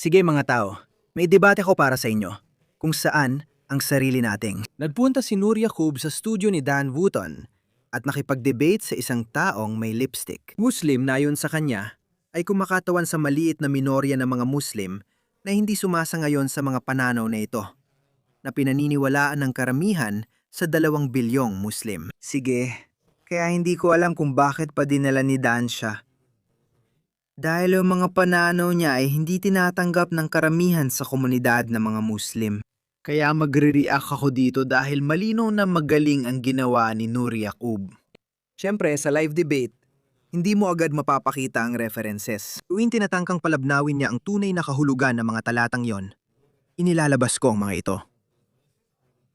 Sige mga tao, may debate ko para sa inyo kung saan ang sarili nating. Nagpunta si Nur Yaqub sa studio ni Dan Wootton at nakipag-debate sa isang taong may lipstick. Muslim na ayon sa kanya ay kumakatawan sa maliit na minorya ng mga Muslim na hindi sumasangayon sa mga pananaw na ito, na pinaniniwalaan ng karamihan sa 2 bilyong Muslim. Sige, kaya hindi ko alam kung bakit pa dinala ni Dan siya. Dahil ang mga pananaw niya ay hindi tinatanggap ng karamihan sa komunidad ng mga Muslim. Kaya magre-react ako dito dahil malinaw na magaling ang ginawa ni Nur Yaqub. Siyempre, sa live debate, hindi mo agad mapapakita ang references. Tuwing tinatangkang palabnawin niya ang tunay na kahulugan ng mga talatang yon, inilalabas ko ang mga ito.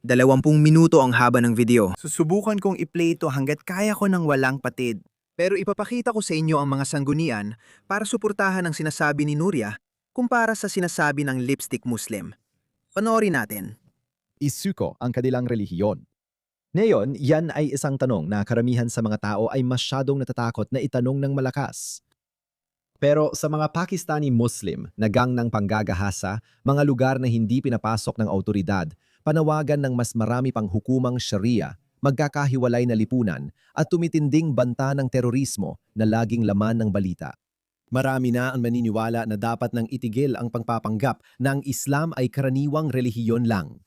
20 minuto ang haba ng video. Susubukan kong i-play ito hanggat kaya ko ng walang patid. Pero ipapakita ko sa inyo ang mga sanggunian para suportahan ang sinasabi ni Nuria kumpara sa sinasabi ng lipstick Muslim. Panoorin natin. Isuko ang kanilang relihiyon. Ngayon, yan ay isang tanong na karamihan sa mga tao ay masyadong natatakot na itanong ng malakas. Pero sa mga Pakistani Muslim na gang ng panggagahasa, mga lugar na hindi pinapasok ng autoridad, panawagan ng mas marami pang hukumang Sharia, magkakahiwalay na lipunan at tumitinding banta ng terorismo na laging laman ng balita. Marami na ang maniniwala na dapat nang itigil ang pagpapanggap na ang Islam ay karaniwang relihiyon lang.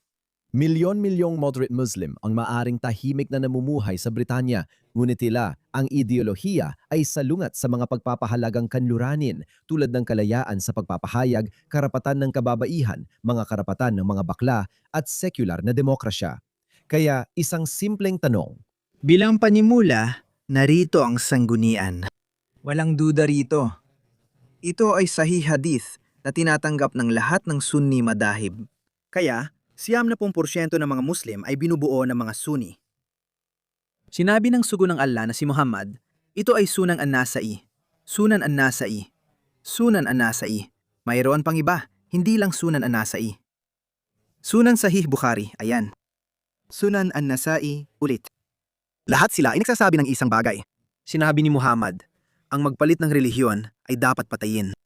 Milyon-milyong moderate Muslim ang maaring tahimik na namumuhay sa Britanya, ngunit tila ang ideolohiya ay salungat sa mga pagpapahalagang kanluranin tulad ng kalayaan sa pagpapahayag, karapatan ng kababaihan, mga karapatan ng mga bakla at sekular na demokrasya. Kaya isang simpleng tanong. Bilang panimula, narito ang sanggunian. Walang duda rito. Ito ay sahih hadith na tinatanggap ng lahat ng Sunni madahib. Kaya, 90% ng mga Muslim ay binubuo ng mga Sunni. Sinabi ng sugo ng Allah na si Muhammad, ito ay Sunan an-Nasa'i, Sunan an-Nasa'i, Sunan an-Nasa'i. Mayroon pang iba, hindi lang Sunan an-Nasa'i. Sunan Sahih Bukhari, ayan. Sunan an-Nasa'i, ulit. Lahat sila ay nagsasabi ng isang bagay. Sinabi ni Muhammad, ang magpalit ng relihiyon ay dapat patayin.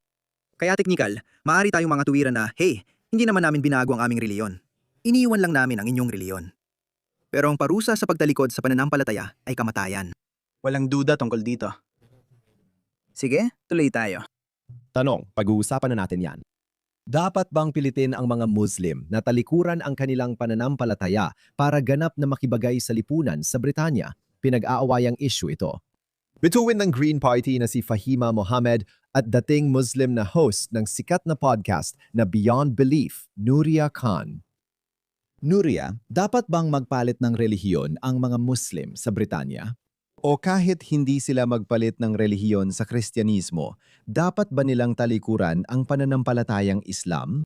Kaya teknikal, maaari tayong mga tuwiran na, hey, hindi naman namin binago ang aming reliyon. Iniiwan lang namin ang inyong reliyon. Pero ang parusa sa pagtalikod sa pananampalataya ay kamatayan. Walang duda tungkol dito. Sige, tuloy tayo. Tanong, pag-uusapan na natin yan. Dapat bang pilitin ang mga Muslim na talikuran ang kanilang pananampalataya para ganap na makibagay sa lipunan sa Britanya? Pinag-aawayang issue ito. Bituin ng Green Party na si Fahima Mohammed at dating Muslim na host ng sikat na podcast na Beyond Belief, Nuria Khan. Nuria, dapat bang magpalit ng relihiyon ang mga Muslim sa Britanya? O kahit hindi sila magpalit ng relihiyon sa Kristyanismo, dapat ba nilang talikuran ang pananampalatayang Islam?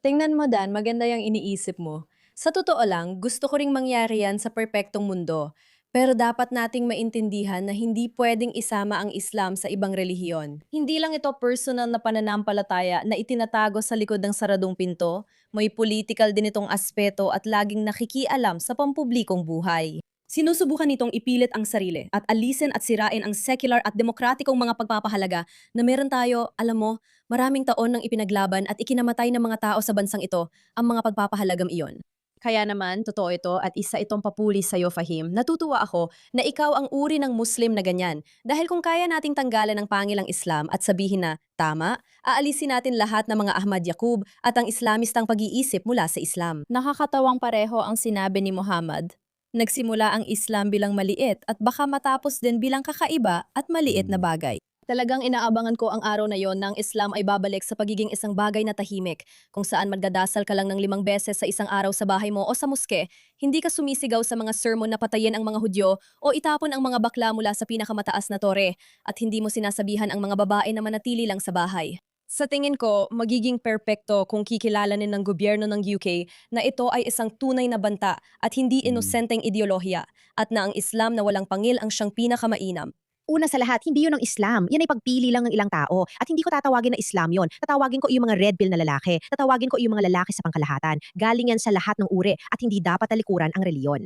Tingnan mo Dan, maganda yung iniisip mo. Sa totoo lang, gusto ko ring mangyari yan sa perpektong mundo. Pero dapat nating maintindihan na hindi pwedeng isama ang Islam sa ibang relihiyon. Hindi lang ito personal na pananampalataya na itinatago sa likod ng saradong pinto, may political din itong aspeto at laging nakikialam sa pampublikong buhay. Sinusubukan nitong ipilit ang sarili at alisin at sirain ang secular at demokratikong mga pagpapahalaga na meron tayo, alam mo, maraming taon nang ipinaglaban at ikinamatay ng mga tao sa bansang ito ang mga pagpapahalagang iyon. Kaya naman, totoo ito at isa itong papuli sa'yo, Fahim. Natutuwa ako na ikaw ang uri ng Muslim na ganyan. Dahil kung kaya nating tanggalan ng pangilang Islam at sabihin na, tama, aalisin natin lahat ng mga Ahmad Yaqub at ang Islamistang pag-iisip mula sa Islam. Nakakatawang pareho ang sinabi ni Muhammad. Nagsimula ang Islam bilang maliit at baka matapos din bilang kakaiba at maliit na bagay. Talagang inaabangan ko ang araw na yon na ang Islam ay babalik sa pagiging isang bagay na tahimik, kung saan magdadasal ka lang ng 5 beses sa isang araw sa bahay mo o sa moske, hindi ka sumisigaw sa mga sermon na patayin ang mga Hudyo o itapon ang mga bakla mula sa pinakamataas na tore, at hindi mo sinasabihan ang mga babae na manatili lang sa bahay. Sa tingin ko, magiging perpekto kung kikilalanin ng gobyerno ng UK na ito ay isang tunay na banta at hindi inosenteng ideolohiya, at na ang Islam na walang pangil ang siyang pinakamainam. Una sa lahat, hindi yun ang Islam. Yan ay pagpili lang ng ilang tao. At hindi ko tatawagin na Islam yon. Tatawagin ko yung mga red pill na lalaki. Tatawagin ko yung mga lalaki sa pangkalahatan. Galing yan sa lahat ng uri at hindi dapat talikuran ang reliyon.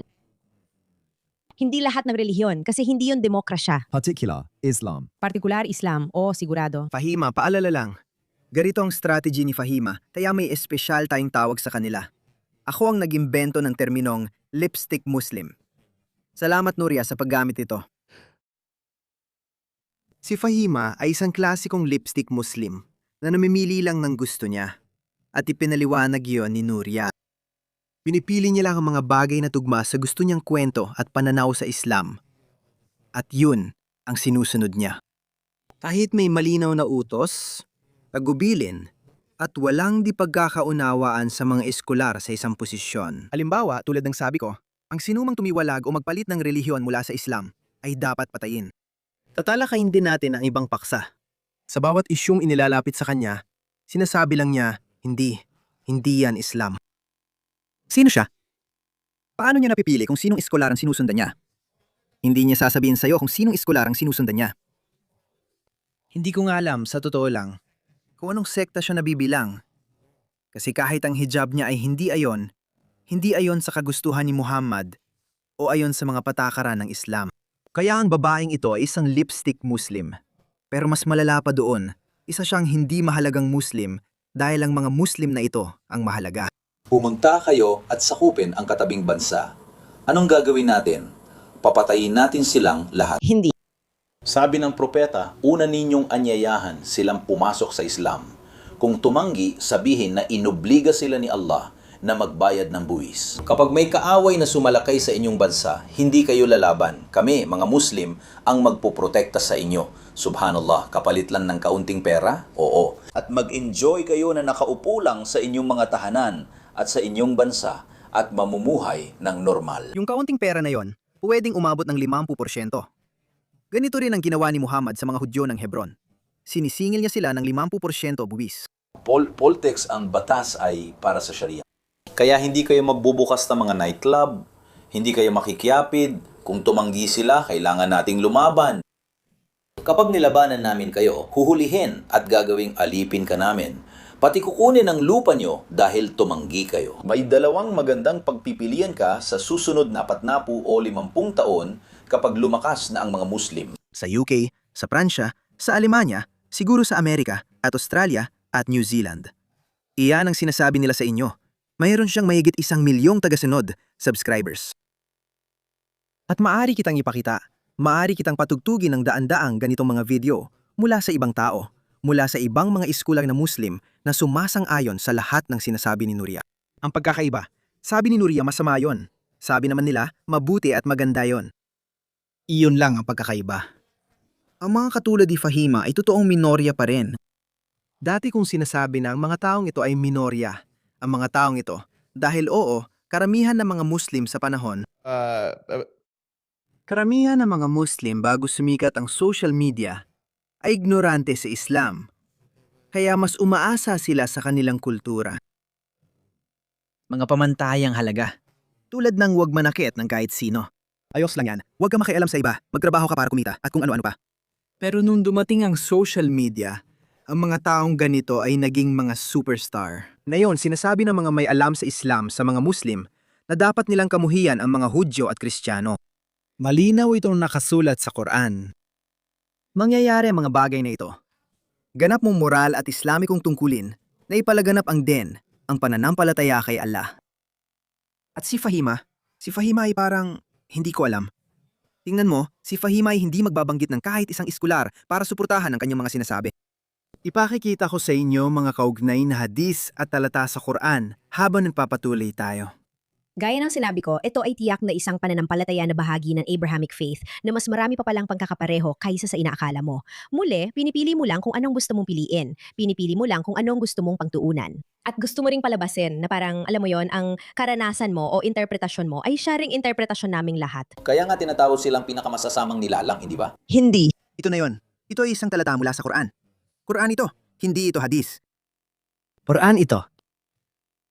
Hindi lahat ng relihiyon kasi hindi yun demokrasya. Particular, Islam. Partikular Islam o sigurado. Fahima, paalala lang. Ganito ang strategy ni Fahima, kaya may espesyal tayong tawag sa kanila. Ako ang nag-imbento ng terminong lipstick Muslim. Salamat Nuria sa paggamit ito. Si Fahima ay isang klasikong lipstick Muslim na namimili lang ng gusto niya at ipinaliwanag yon ni Nuria. Pinipili niya lang ang mga bagay na tugma sa gusto niyang kwento at pananaw sa Islam. At yun ang sinusunod niya. Kahit may malinaw na utos, tagubilin, at walang di pagkakaunawaan sa mga eskolar sa isang posisyon. Halimbawa, tulad ng sabi ko, ang sinumang tumiwalag o magpalit ng relihiyon mula sa Islam ay dapat patayin. Tatalakayin din natin ang ibang paksa. Sa bawat isyung inilalapit sa kanya, sinasabi lang niya, hindi yan Islam. Sino siya? Paano niya napipili kung sinong eskolar ang sinusundan niya? Hindi niya sasabihin sa'yo kung sinong eskolar ang sinusundan niya. Hindi ko nga alam, sa totoo lang, kung anong sekta siya nabibilang. Kasi kahit ang hijab niya ay hindi ayon sa kagustuhan ni Muhammad o ayon sa mga patakaran ng Islam. Kaya ang babaeng ito ay isang lipstick Muslim. Pero mas malala pa doon, isa siyang hindi mahalagang Muslim dahil ang mga Muslim na ito ang mahalaga. Pumunta kayo at sakupin ang katabing bansa. Anong gagawin natin? Papatayin natin silang lahat. Hindi. Sabi ng propeta, una ninyong anyayahan silang pumasok sa Islam. Kung tumanggi, sabihin na inobliga sila ni Allah na magbayad ng buwis. Kapag may kaaway na sumalakay sa inyong bansa, hindi kayo lalaban. Kami, mga Muslim, ang magpoprotekta sa inyo. Subhanallah, kapalit lang ng kaunting pera? Oo. At mag-enjoy kayo na nakaupo lang sa inyong mga tahanan at sa inyong bansa at mamumuhay ng normal. Yung kaunting pera na yon, pwedeng umabot ng 50%. Ganito rin ang ginawa ni Muhammad sa mga Hudyo ng Hebron. Sinisingil niya sila ng 50% buwis. Poltex ang batas ay para sa Sharia. Kaya hindi kayo magbubukas ng mga nightclub, hindi kayo makikiapid, kung tumanggi sila, kailangan nating lumaban. Kapag nilabanan namin kayo, huhulihin at gagawing alipin ka namin. Pati kukunin ang lupa nyo dahil tumanggi kayo. May dalawang magandang pagpipilian ka sa susunod na 40 o 50 taon kapag lumakas na ang mga Muslim. Sa UK, sa Pransya, sa Alemanya, siguro sa Amerika at Australia at New Zealand. Iyan ang sinasabi nila sa inyo. Mayroon siyang mahigit 1 milyong tagasunod, subscribers. At maaari kitang ipakita, maaari kitang patugtugin ng daan-daang ganitong mga video mula sa ibang tao, mula sa ibang mga iskulang na Muslim na sumasang-ayon sa lahat ng sinasabi ni Nuria. Ang pagkakaiba, sabi ni Nuria masama yon. Sabi naman nila, mabuti at maganda yon. Iyon lang ang pagkakaiba. Ang mga katulad ni Fahima ay totoong minorya pa rin. Dati kong sinasabi na ang mga taong ito ay minorya. Ang mga taong ito, dahil oo, karamihan ng mga Muslim sa panahon, karamihan ng mga Muslim bago sumikat ang social media ay ignorante sa Islam. Kaya mas umaasa sila sa kanilang kultura. Mga pamantayang halaga, tulad ng huwag manakit ng kahit sino. Ayos lang yan, huwag ka makialam sa iba, magtrabaho ka para kumita at kung ano-ano pa. Pero nung dumating ang social media, ang mga taong ganito ay naging mga superstar. Ngayon, sinasabi ng mga may alam sa Islam sa mga Muslim na dapat nilang kamuhian ang mga Hudyo at Kristiyano. Malinaw itong nakasulat sa Quran. Mangyayari ang mga bagay na ito. Ganap mong moral at Islamikong tungkulin na ipalaganap ang ang pananampalataya kay Allah. At si Fahima ay parang hindi ko alam. Tingnan mo, si Fahima ay hindi magbabanggit ng kahit isang iskular para suportahan ang kanyang mga sinasabi. Ipakikita ko sa inyo mga kaugnay na hadis at talata sa Quran habang nagpapatuloy tayo. Gaya ng sinabi ko, ito ay tiyak na isang pananampalataya na bahagi ng Abrahamic faith na mas marami pa palang pagkakapareho kaysa sa inaakala mo. Muli, pinipili mo lang kung anong gusto mong piliin. Pinipili mo lang kung anong gusto mong pangtuunan. At gusto mo ring palabasin na parang, alam mo yon, ang karanasan mo o interpretasyon mo ay sharing interpretasyon naming lahat. Kaya nga tinatawag silang pinakamasasamang nilalang, hindi ba? Hindi. Ito na yon. Ito ay isang talata mula sa Quran. Quran ito, hindi ito hadis. Quran ito.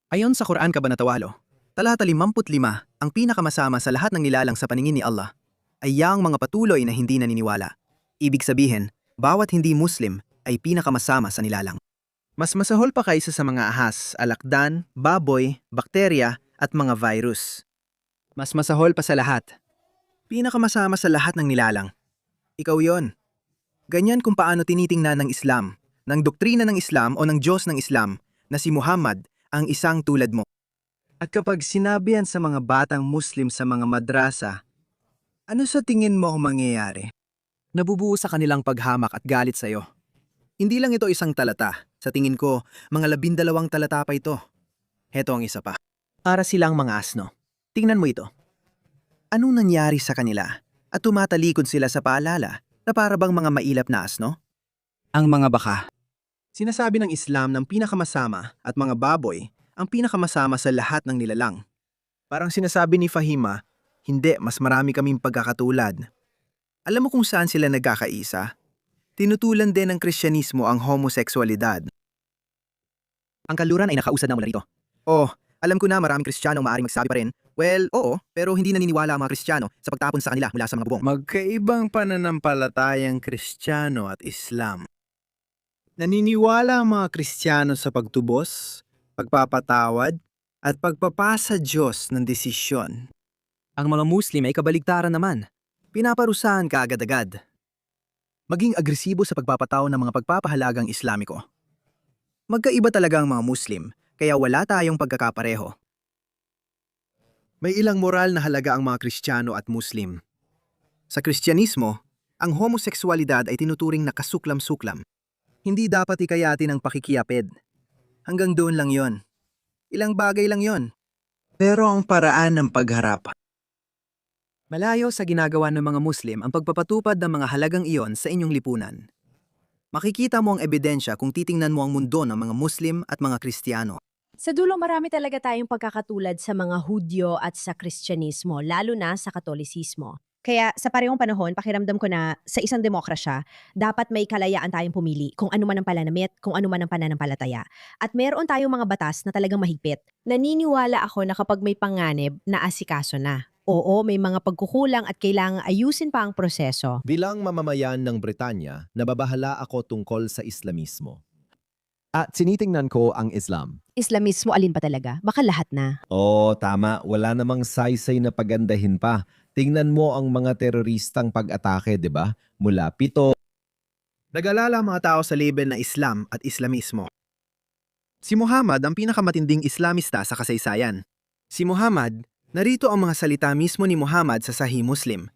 Ayon sa Quran Kabanatawalo, talata 55, ang pinakamasama sa lahat ng nilalang sa paningin ni Allah ay yang mga patuloy na hindi naniniwala. Ibig sabihin, bawat hindi Muslim ay pinakamasama sa nilalang. Mas masahol pa kaysa sa mga ahas, alakdan, baboy, bakterya at mga virus. Mas masahol pa sa lahat. Pinakamasama sa lahat ng nilalang. Ikaw yon. Ganyan kung paano tinitingnan ng Islam ng doktrina ng Islam o ng Diyos ng Islam na si Muhammad ang isang tulad mo. At kapag sinabi yan sa mga batang Muslim sa mga madrasa, ano sa tingin mo ang mangyayari? Nabubuo sa kanilang paghamak at galit sa iyo. Hindi lang ito isang talata. Sa tingin ko, mga 12 talata pa ito. Heto ang isa pa. Para silang mga asno. Tingnan mo ito. Anong nangyari sa kanila? At tumatalikod sila sa paalala na para bang mga mailap na asno? Ang mga baka. Sinasabi ng Islam ng pinakamasama at mga baboy ang pinakamasama sa lahat ng nilalang. Parang sinasabi ni Fahima, hindi, mas marami kaming pagkakatulad. Alam mo kung saan sila nagkakaisa? Tinutulan din ng Kristyanismo ang homoseksualidad. Ang kaluran ay nakausad na mula rito. Oh, alam ko na maraming Kristiyano ang maaaring magsabi pa rin. Well, oo, pero hindi naniniwala ang mga Kristiyano sa pagtapon sa kanila mula sa mga bubong. Magkaibang pananampalatayang Kristiyano at Islam. Naniniwala ang mga Kristiyano sa pagtubos, pagpapatawad, at pagpapasa Diyos ng desisyon. Ang mga Muslim ay kabaligtaran naman. Pinaparusahan ka agad-agad. Maging agresibo sa pagpapatao ng mga pagpapahalagang Islamiko. Magkaiba talaga ang mga Muslim, kaya wala tayong pagkakapareho. May ilang moral na halaga ang mga Kristiyano at Muslim. Sa Kristyanismo, ang homoseksualidad ay tinuturing na kasuklam-suklam. Hindi dapat ikayatin ang pakikiyapid. Hanggang doon lang yon. Ilang bagay lang yon. Pero ang paraan ng pagharap. Malayo sa ginagawa ng mga Muslim ang pagpapatupad ng mga halagang iyon sa inyong lipunan. Makikita mo ang ebidensya kung titingnan mo ang mundo ng mga Muslim at mga Kristiyano. Sa dulo, marami talaga tayong pagkakatulad sa mga Hudyo at sa Kristyanismo, lalo na sa Katolisismo. Kaya sa parehong panahon, pakiramdam ko na sa isang demokrasya, dapat may kalayaan tayong pumili kung ano man ang pananamit, kung ano man ang pananampalataya. At meron tayong mga batas na talagang mahigpit. Naniniwala ako na kapag may panganib, naasikaso na. Oo, may mga pagkukulang at kailangang ayusin pa ang proseso. Bilang mamamayan ng Britanya, nababahala ako tungkol sa Islamismo. At sinitingnan ko ang Islam. Islamismo alin pa talaga? Baka lahat na. Oo, tama. Wala namang saysay na pagandahin pa. Tingnan mo ang mga teroristang pag-atake, di ba? Mula 7. Nag-alala ang mga tao sa label na Islam at Islamismo. Si Muhammad ang pinakamatinding Islamista sa kasaysayan. Si Muhammad, narito ang mga salita mismo ni Muhammad sa Sahih Muslim.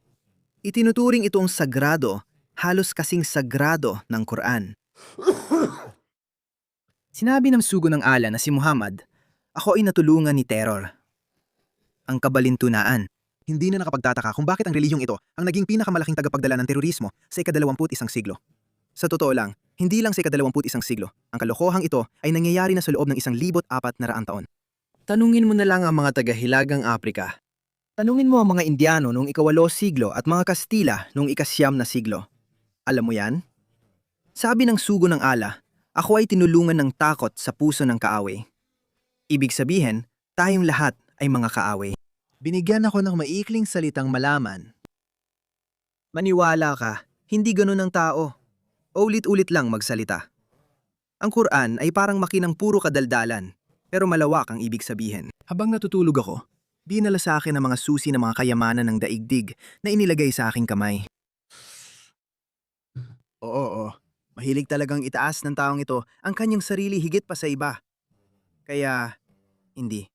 Itinuturing itong sagrado, halos kasing sagrado ng Quran. Sinabi ng sugo ng ala na si Muhammad, ako ay natulungan ni terror. Ang kabalintunaan. Hindi na nakapagtataka kung bakit ang reliyong ito ang naging pinakamalaking tagapagdala ng terorismo sa ika-21 siglo. Sa totoo lang, hindi lang sa ika-21 siglo. Ang kalokohang ito ay nangyayari na sa loob ng 1,400 taon. Tanungin mo na lang ang mga taga-Hilagang Aprika. Tanungin mo ang mga Indiano noong ika-8 siglo at mga Kastila noong ika-9 na siglo. Alam mo yan? Sabi ng sugo ng ala, ako ay tinulungan ng takot sa puso ng kaaway. Ibig sabihin, tayong lahat ay mga kaaway. Binigyan ako ng maikling salitang malaman. Maniwala ka, hindi ganun ang tao. Ulit-ulit lang magsalita. Ang Quran ay parang makinang puro kadaldalan, pero malawak ang ibig sabihin. Habang natutulog ako, dinala sa akin ang mga susi ng mga kayamanan ng daigdig na inilagay sa aking kamay. Oo. Mahilig talagang itaas ng taong ito ang kanyang sarili higit pa sa iba. Kaya, hindi.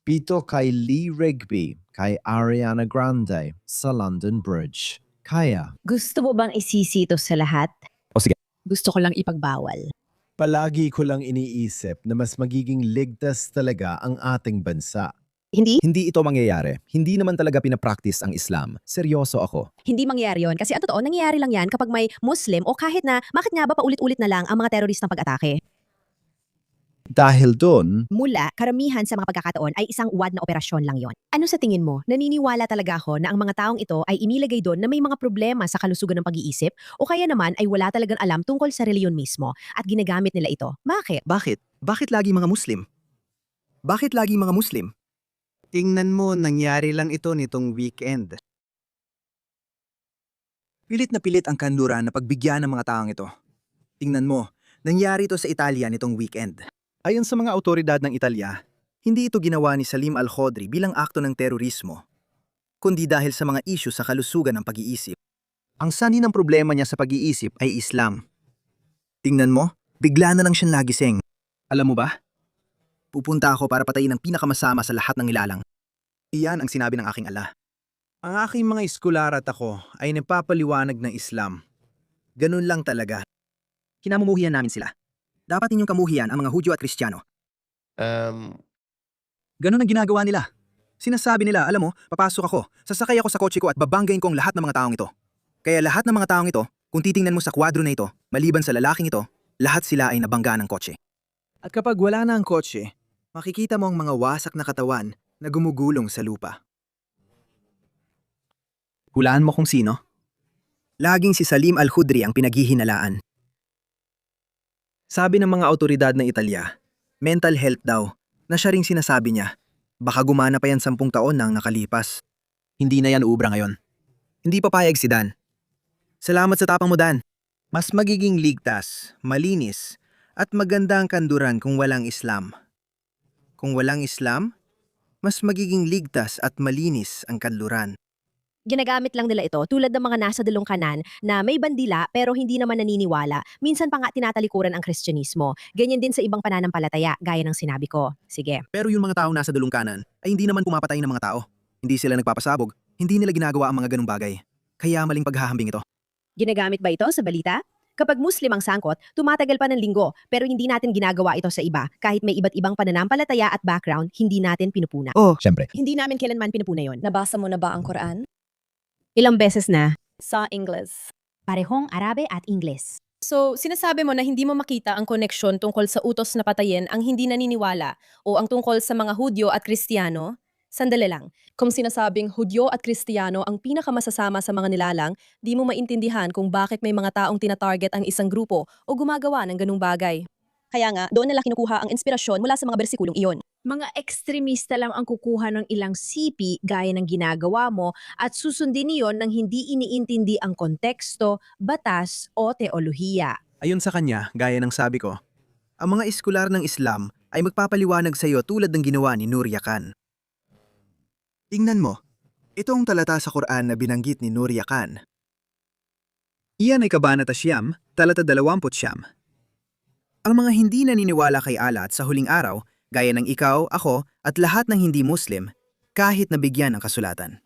7 kay Lee Rigby, kay Ariana Grande sa London Bridge. Kaya. Gusto mo bang isisi ito sa lahat? O sige. Gusto ko lang ipagbawal. Palagi ko lang iniisip na mas magiging ligtas talaga ang ating bansa. Hindi? Hindi ito mangyayari. Hindi naman talaga pinapractice ang Islam. Seryoso ako. Hindi mangyayari yon kasi ang totoo, nangyayari lang yan kapag may Muslim o kahit na bakit nga ba paulit-ulit na lang ang mga teroristang pag-atake. Dahil doon, Mula, karamihan sa mga pagkakataon ay isang wad na operasyon lang yon. Ano sa tingin mo? Naniniwala talaga ako na ang mga taong ito ay inilagay doon na may mga problema sa kalusugan ng pag-iisip o kaya naman ay wala talagang alam tungkol sa reliyon mismo at ginagamit nila ito. Bakit? Bakit? Bakit lagi mga Muslim? Bakit lagi mga Muslim? Tingnan mo, nangyari lang ito nitong weekend. Pilit na pilit ang kanluran na pagbigyan ng mga taong ito. Tingnan mo, nangyari ito sa Italia nitong weekend. Ayon sa mga autoridad ng Italia, hindi ito ginawa ni Salim Al-Khodri bilang akto ng terorismo, kundi dahil sa mga isyu sa kalusugan ng pag-iisip. Ang sanhi ng problema niya sa pag-iisip ay Islam. Tingnan mo, bigla na lang siyang nagising. Alam mo ba? Pupunta ako para patayin ang pinakamasama sa lahat ng nilalang. Iyan ang sinabi ng aking ala. Ang aking mga eskular at ako ay nagpapaliwanag ng Islam. Ganun lang talaga. Kinamumuhian namin sila. Dapat ninyong kamuhian ang mga Hudyo at Kristiyano. Ganun ang ginagawa nila. Sinasabi nila, alam mo, papasok ako, sasakay ako sa kotse ko at babanggain ko ang lahat ng mga taong ito. Kaya lahat ng mga taong ito, kung titingnan mo sa kwadro na ito, maliban sa lalaking ito, lahat sila ay nabangga ng kotse. At kapag wala na ang kotse, makikita mo ang mga wasak na katawan na gumugulong sa lupa. Hulaan mo kung sino? Laging si Salim Al-Khudri ang pinaghihinalaan. Sabi ng mga autoridad ng Italya, mental health daw, na siya ring sinasabi niya, baka gumana pa yan 10 taon nang nakalipas. Hindi na yan ubra ngayon. Hindi papayag si Dan. Salamat sa tapang mo, Dan. Mas magiging ligtas, malinis, at maganda ang kanduran kung walang Islam. Kung walang Islam, mas magiging ligtas at malinis ang kanluran. Ginagamit lang nila ito tulad ng mga nasa dalungkanan na may bandila pero hindi naman naniniwala. Minsan pa nga tinatalikuran ang Kristyanismo. Ganyan din sa ibang pananampalataya, gaya ng sinabi ko. Sige. Pero yung mga taong nasa dulungkanan ay hindi naman pumapatay ng mga tao. Hindi sila nagpapasabog, hindi nila ginagawa ang mga ganung bagay. Kaya maling paghahambing ito. Ginagamit ba ito sa balita? Kapag Muslim ang sangkot, tumatagal pa ng linggo pero hindi natin ginagawa ito sa iba. Kahit may iba't ibang pananampalataya at background, hindi natin pinupuna. Oh, Siyempre, Hindi namin kailanman pinupuna yon. Nabasa mo na ba ang Quran? Ilang beses na? Sa English. Parehong Arabe at Ingles. So, sinasabi mo na hindi mo makita ang koneksyon tungkol sa utos na patayin ang hindi naniniwala o ang tungkol sa mga Hudyo at Kristiyano? Sandali lang. Kung sinasabing Hudyo at Kristiyano ang pinakamasasama sa mga nilalang, di mo maintindihan kung bakit may mga taong tinatarget ang isang grupo o gumagawa ng ganung bagay. Kaya nga, doon nila kinukuha ang inspirasyon mula sa mga bersikulong iyon. Mga ekstremista lang ang kukuha ng ilang sipi gaya ng ginagawa mo at susundin niyon ng hindi iniintindi ang konteksto, batas o teolohiya. ayon sa kanya, gaya ng sabi ko, ang mga eskular ng Islam ay magpapaliwanag sa iyo tulad ng ginawa ni Nuria Khan. Tingnan mo, ito ang talata sa Quran na binanggit ni Nuria Khan. Iyan ay Kabanata Siyam, talata 20 Siyam. Ang mga hindi naniniwala kay Allah at sa huling araw, gaya ng ikaw, ako, at lahat ng hindi Muslim, kahit nabigyan ng kasulatan.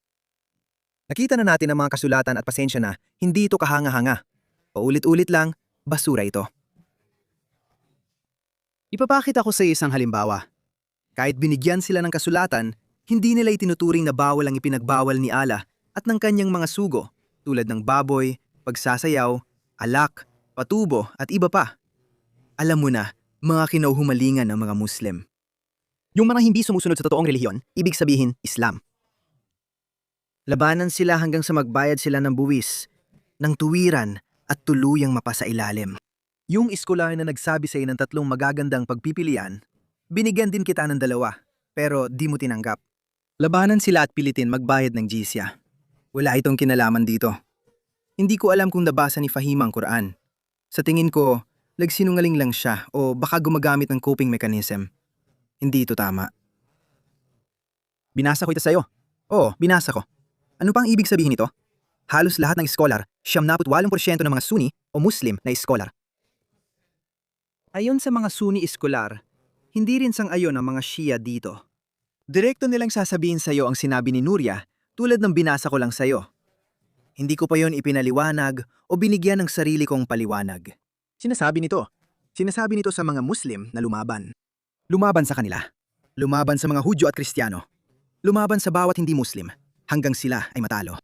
Nakita na natin ang mga kasulatan at pasensya na hindi ito kahanga-hanga. Paulit-ulit lang, basura ito. Ipapakita ko sa isang halimbawa. Kahit binigyan sila ng kasulatan, hindi nila itinuturing na bawal ang ipinagbawal ni Allah at ng kanyang mga sugo tulad ng baboy, pagsasayaw, alak, patubo at iba pa. Alam mo na, mga kinauhumalingan ng mga Muslim. Yung mga hindi sumusunod sa totoong relihiyon, ibig sabihin Islam. Labanan sila hanggang sa magbayad sila ng buwis, ng tuwiran at tuluyang mapasailalim. Yung eskular na nagsabi sa ng 3 magagandang pagpipilian, binigyan din kita ng 2, pero di mo tinanggap. Labanan sila at pilitin magbayad ng jizya. Wala itong kinalaman dito. Hindi ko alam kung nabasa ni Fahim ang Quran. Sa tingin ko, nagsinungaling lang siya o baka gumagamit ng coping mechanism. Hindi ito tama. Binasa ko ito sa'yo. Oo, binasa ko. Ano pang ibig sabihin nito? Halos lahat ng scholar, 78% ng mga Sunni o Muslim na scholar. Ayon sa mga Sunni scholar, hindi rin sang-ayon ang mga Shia dito. Direkto nilang sasabihin sa'yo ang sinabi ni Nuria tulad ng binasa ko lang sa'yo. Hindi ko pa yon ipinaliwanag o binigyan ng sarili kong paliwanag. Sinasabi nito sa mga Muslim na lumaban. Lumaban sa kanila. Lumaban sa mga Hudyo at Kristiyano. Lumaban sa bawat hindi Muslim hanggang sila ay matalo.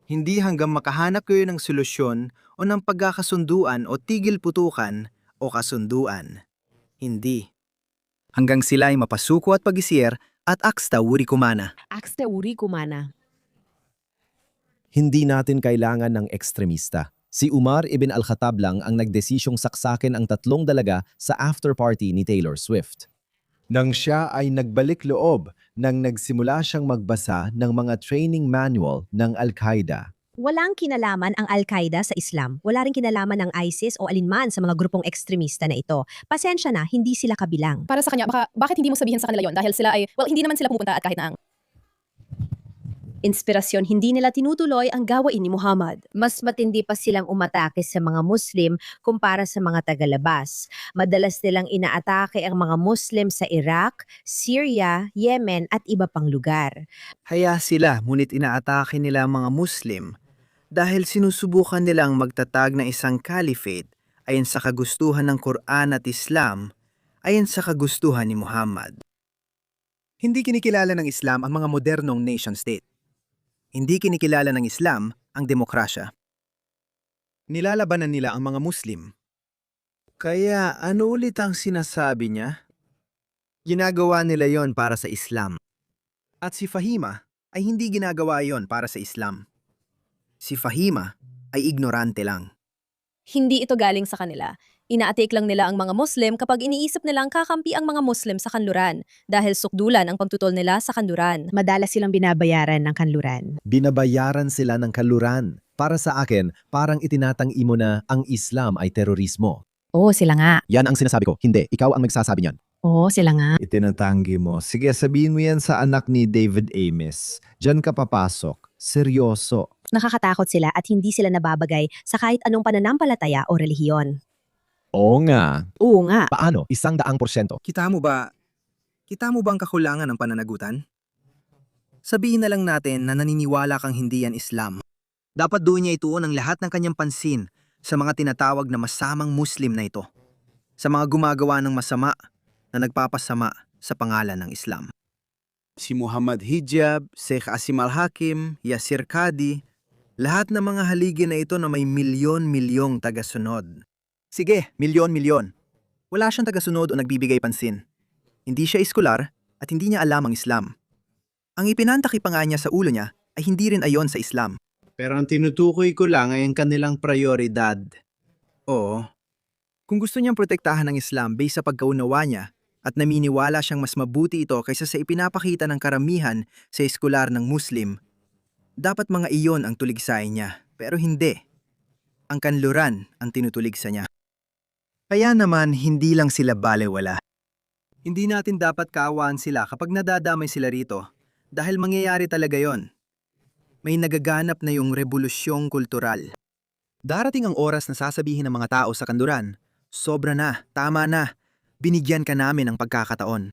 Hindi hanggang makahanap kayo ng solusyon o ng pagkakasunduan o tigil putukan o kasunduan. Hindi. Hanggang sila ay mapasuko at pag-isir at aksta wuri kumana. Akste uri kumana. hindi natin kailangan ng ekstremista. Si Umar ibn al-Khattab lang ang nagdesisyong saksakin ang 3 dalaga sa after party ni Taylor Swift. Nang siya ay nagbalik loob nang nagsimula siyang magbasa ng mga training manual ng Al-Qaeda. Walang kinalaman ang Al-Qaeda sa Islam. Wala rin kinalaman ng ISIS o alinman sa mga grupong ekstremista na ito. Pasensya na, hindi sila kabilang. Para sa kanya, bakit hindi mo sabihin sa kanila yon? Dahil sila ay, well, hindi naman sila pumupunta at kahit na ang Inspirasyon, hindi nila tinutuloy ang gawain ni Muhammad. Mas matindi pa silang umatake sa mga Muslim kumpara sa mga tagalabas. Madalas nilang inaatake ang mga Muslim sa Iraq, Syria, Yemen at iba pang lugar. Haya sila, ngunit inaatake nila ang mga Muslim dahil sinusubukan nilang magtatag ng isang caliphate ayon sa kagustuhan ng Quran at Islam ayon sa kagustuhan ni Muhammad. Hindi kinikilala ng Islam ang mga modernong nation-state. Hindi kinikilala ng Islam ang demokrasya. Nilalabanan nila ang mga Muslim. Kaya ano ulit ang sinasabi niya? Ginagawa nila yon para sa Islam. At si Fahima ay hindi ginagawa yon para sa Islam. Si Fahima ay ignorante lang. Hindi ito galing sa kanila. Inaatik lang nila ang mga Muslim kapag iniisip nilang kakampi ang mga Muslim sa kanluran dahil sukdulan ang pagtutol nila sa kanluran. Madalas silang binabayaran ng kanluran. Binabayaran sila ng kaluran. Para sa akin, parang itinatanggi mo na ang Islam ay terorismo. Oo, sila nga. Yan ang sinasabi ko. Hindi, ikaw ang magsasabi niyan. Oo, sila nga. Itinatanggi mo. Sige, sabihin mo yan sa anak ni David Amis. Diyan ka papasok. Seryoso. Nakakatakot sila at hindi sila nababagay sa kahit anong pananampalataya o relihiyon. Oo nga. Oo nga. Paano? 100%. Kita mo ba ang kakulangan ng pananagutan? Sabihin na lang natin na naniniwala kang hindi yan Islam. Dapat doon niya ituon ang lahat ng kanyang pansin sa mga tinatawag na masamang Muslim na ito. Sa mga gumagawa ng masama na nagpapasama sa pangalan ng Islam. Si Muhammad Hijab, Sheikh Asim Al-Hakim, Yasir Qadi, lahat ng mga haligi na ito na may milyon-milyong tagasunod. Sige, milyon-milyon. Wala siyang tagasunod o nagbibigay pansin. Hindi siya eskular at hindi niya alam ang Islam. Ang ipinantaki pa nga niya sa ulo niya ay hindi rin ayon sa Islam. Pero ang tinutukoy ko lang ay ang kanilang prioridad. Oo. Kung gusto niyang protektahan ng Islam based sa pagkaunawa niya at naminiwala siyang mas mabuti ito kaysa sa ipinapakita ng karamihan sa eskular ng Muslim, dapat mga iyon ang tuligsain niya. Pero hindi. Ang kanluran ang tinutuligsa niya. Kaya naman hindi lang sila balewala. Hindi natin dapat kaawaan sila kapag nadadamay sila rito dahil mangyayari talaga yon. May nagaganap na yung revolusyong kultural. Darating ang oras na sasabihin ng mga tao sa kanluran, sobra na, tama na, binigyan ka namin ng pagkakataon.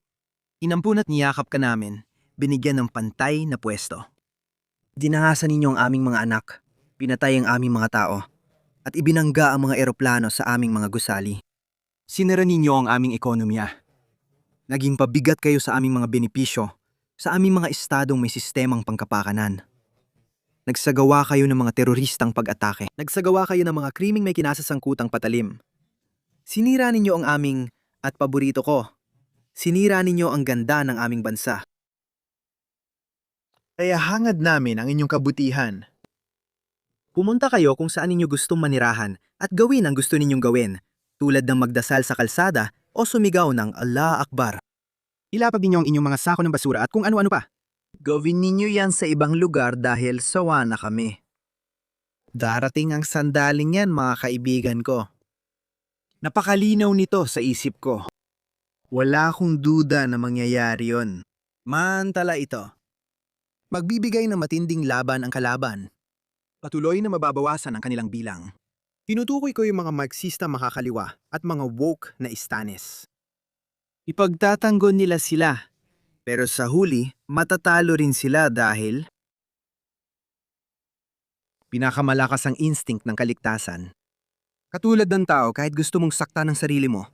Inampun at niyakap ka namin, binigyan ng pantay na pwesto. Dinahasan ninyo ang aming mga anak, pinatay ang aming mga tao, at ibinangga ang mga eroplano sa aming mga gusali. Sinira ninyo ang aming ekonomiya. Naging pabigat kayo sa aming mga benepisyo, sa aming mga estadong may sistemang pangkapakanan. Nagsagawa kayo ng mga teroristang pag-atake. Nagsagawa kayo ng mga krimeng may kinasasangkutang patalim. Sinira ninyo ang aming, at paborito ko, sinira ninyo ang ganda ng aming bansa. Kaya hangad namin ang inyong kabutihan. Pumunta kayo kung saan ninyo gustong manirahan at gawin ang gusto ninyong gawin, tulad ng magdasal sa kalsada o sumigaw ng Allah Akbar. Ilapag ninyo ang inyong mga sako ng basura at kung ano-ano pa. Gawin ninyo yan sa ibang lugar dahil sawa na kami. Darating ang sandaling yan, mga kaibigan ko. Napakalinaw nito sa isip ko. Wala akong duda na mangyayari yon. Mantala ito. Magbibigay ng matinding laban ang kalaban. Patuloy na mababawasan ang kanilang bilang. Tinutukoy ko yung mga Marxista makakaliwa at mga woke na istanes. Ipagtatanggol nila sila, pero sa huli, matatalo rin sila dahil pinakamalakas ang instinct ng kaligtasan. Katulad ng tao, kahit gusto mong sakta ng sarili mo,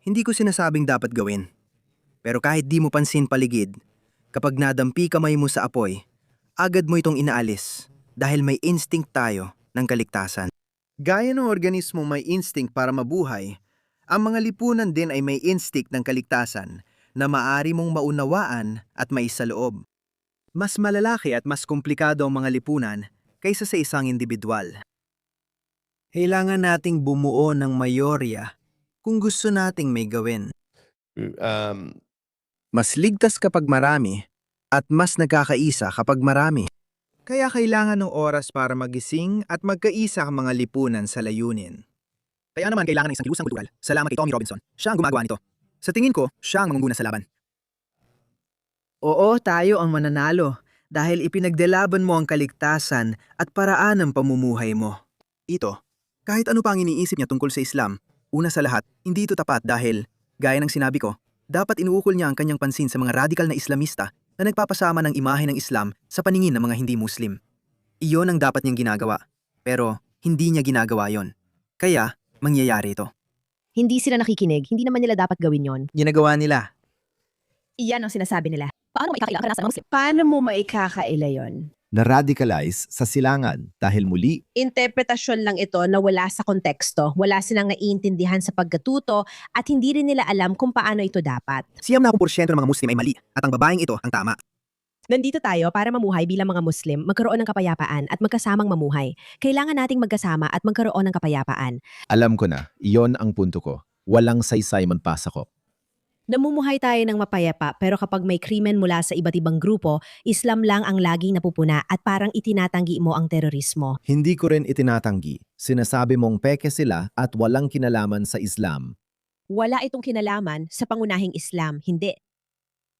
hindi ko sinasabing dapat gawin. Pero kahit di mo pansin paligid, kapag nadampi kamay mo sa apoy, agad mo itong inaalis dahil may instinct tayo ng kaligtasan. Gaya ng organismo may instinct para mabuhay, ang mga lipunan din ay may instinct ng kaligtasan na maaari mong maunawaan at maisaloob. Mas malalaki at mas komplikado ang mga lipunan kaysa sa isang individual. Kailangan nating bumuo ng mayorya kung gusto nating may gawin. Mas ligtas kapag marami at mas nagkakaisa kapag marami. Kaya kailangan ng oras para magising at magkaisa ang mga lipunan sa layunin. Kaya naman kailangan ng isang kilusang kultural. Salamat kay Tommy Robinson. Siya ang gumagawa nito. Sa tingin ko, siya ang mamunguna sa laban. Oo, tayo ang mananalo dahil ipinagdalaban mo ang kaligtasan at paraan ng pamumuhay mo. Ito, kahit ano pa ang iniisip niya tungkol sa Islam, una sa lahat, hindi ito tapat dahil, gaya ng sinabi ko, dapat inuukol niya ang kanyang pansin sa mga radikal na Islamista na nagpapasama ng imahe ng Islam sa paningin ng mga hindi Muslim. Iyon ang dapat niyang ginagawa, pero hindi niya ginagawa yon. Kaya, mangyayari ito. Hindi sila nakikinig, hindi naman nila dapat gawin yon. Ginagawa nila. Iyan ang sinasabi nila. Paano mo ikakailangan karanasan ng Muslim? Paano mo maikakaila yon? Na-radicalize sa silangan dahil muli, Interpretasyon lang ito na wala sa konteksto, wala silang naiintindihan sa pagkatuto at hindi rin nila alam kung paano ito dapat. 90% ng mga Muslim ay mali at ang babaeng ito ang tama. Nandito tayo para mamuhay bilang mga Muslim, magkaroon ng kapayapaan at magkasamang mamuhay. Kailangan nating magkasama at magkaroon ng kapayapaan. alam ko na, iyon ang punto ko. Walang saysay man pasako. Namumuhay tayo ng mapayapa pero kapag may krimen mula sa iba't ibang grupo, Islam lang ang laging napupuna at parang itinatanggi mo ang terorismo. Hindi ko rin itinatanggi. Sinasabi mong peke sila at walang kinalaman sa Islam. Wala itong kinalaman sa pangunahing Islam, hindi.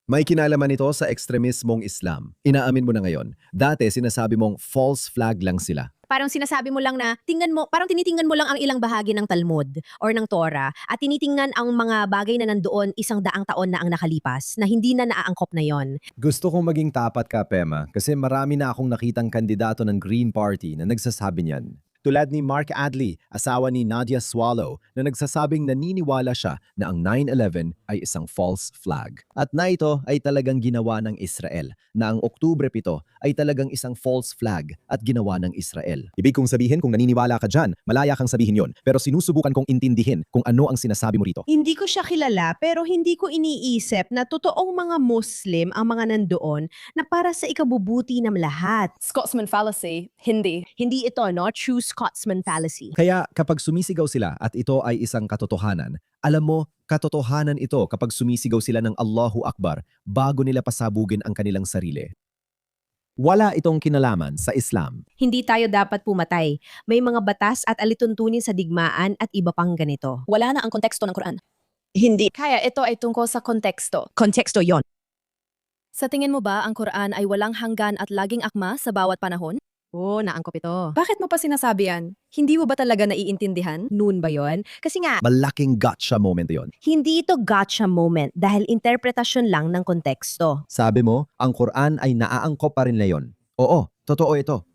May kinalaman ito sa ekstremismong Islam. Inaamin mo na ngayon. Dati sinasabi mong false flag lang sila. Parang sinasabi mo lang na, parang tinitingnan mo lang ang ilang bahagi ng Talmud or ng Torah at tinitingnan ang mga bagay na nandoon 100 taon na ang nakalipas na hindi na naaangkop na yon. Gusto kong maging tapat ka, Pema, kasi marami na akong nakitang kandidato ng Green Party na nagsasabi niyan. Tulad ni Mark Adley, asawa ni Nadia Swallow, na nagsasabing naniniwala siya na ang 9/11 ay isang false flag. At na ito ay talagang ginawa ng Israel, na ang Oktubre 7 ay talagang isang false flag at ginawa ng Israel. Ibig kong sabihin kung naniniwala ka dyan, malaya kang sabihin yon, pero sinusubukan kong intindihin kung ano ang sinasabi mo rito. Hindi ko siya kilala pero hindi ko iniisip na totoong mga Muslim ang mga nandoon na para sa ikabubuti ng lahat. Scotsman fallacy, hindi. Hindi ito, no? True Scotsman fallacy. Kaya kapag sumisigaw sila at ito ay isang katotohanan, alam mo, katotohanan ito kapag sumisigaw sila ng Allahu Akbar bago nila pasabugin ang kanilang sarili. Wala itong kinalaman sa Islam. Hindi tayo dapat pumatay. May mga batas at alituntunin sa digmaan at iba pang ganito. Wala na ang konteksto ng Quran. Hindi. Kaya ito ay tungkol sa konteksto. Konteksto yon. Sa tingin mo ba ang Quran ay walang hanggan at laging akma sa bawat panahon? Oo, naangkop ito. Bakit mo pa sinasabi yan? Hindi mo ba talaga naiintindihan? Noon ba yon? Kasi nga, Malaking gotcha moment yon. hindi ito gotcha moment dahil interpretasyon lang ng konteksto. Sabi mo, ang Quran ay naaangkop pa rin ngayon. Oo, totoo ito.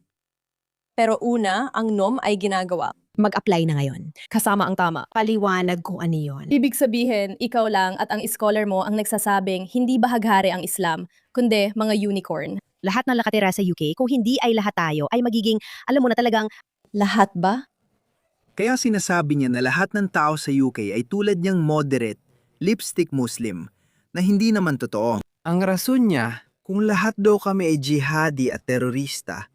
Pero una, ang nom ay ginagawa. Mag-apply na ngayon. Kasama ang tama. Paliwanag kung ano yon. Ibig sabihin, ikaw lang at ang scholar mo ang nagsasabing hindi bahaghari ang Islam, kundi mga unicorn. Lahat ng nakatira sa UK, kung hindi ay lahat tayo, ay magiging, alam mo na talagang, Lahat ba? Kaya sinasabi niya na lahat ng tao sa UK ay tulad niyang moderate, lipstick Muslim, na hindi naman totoo. Ang rason niya, kung lahat daw kami ay jihadi at terorista,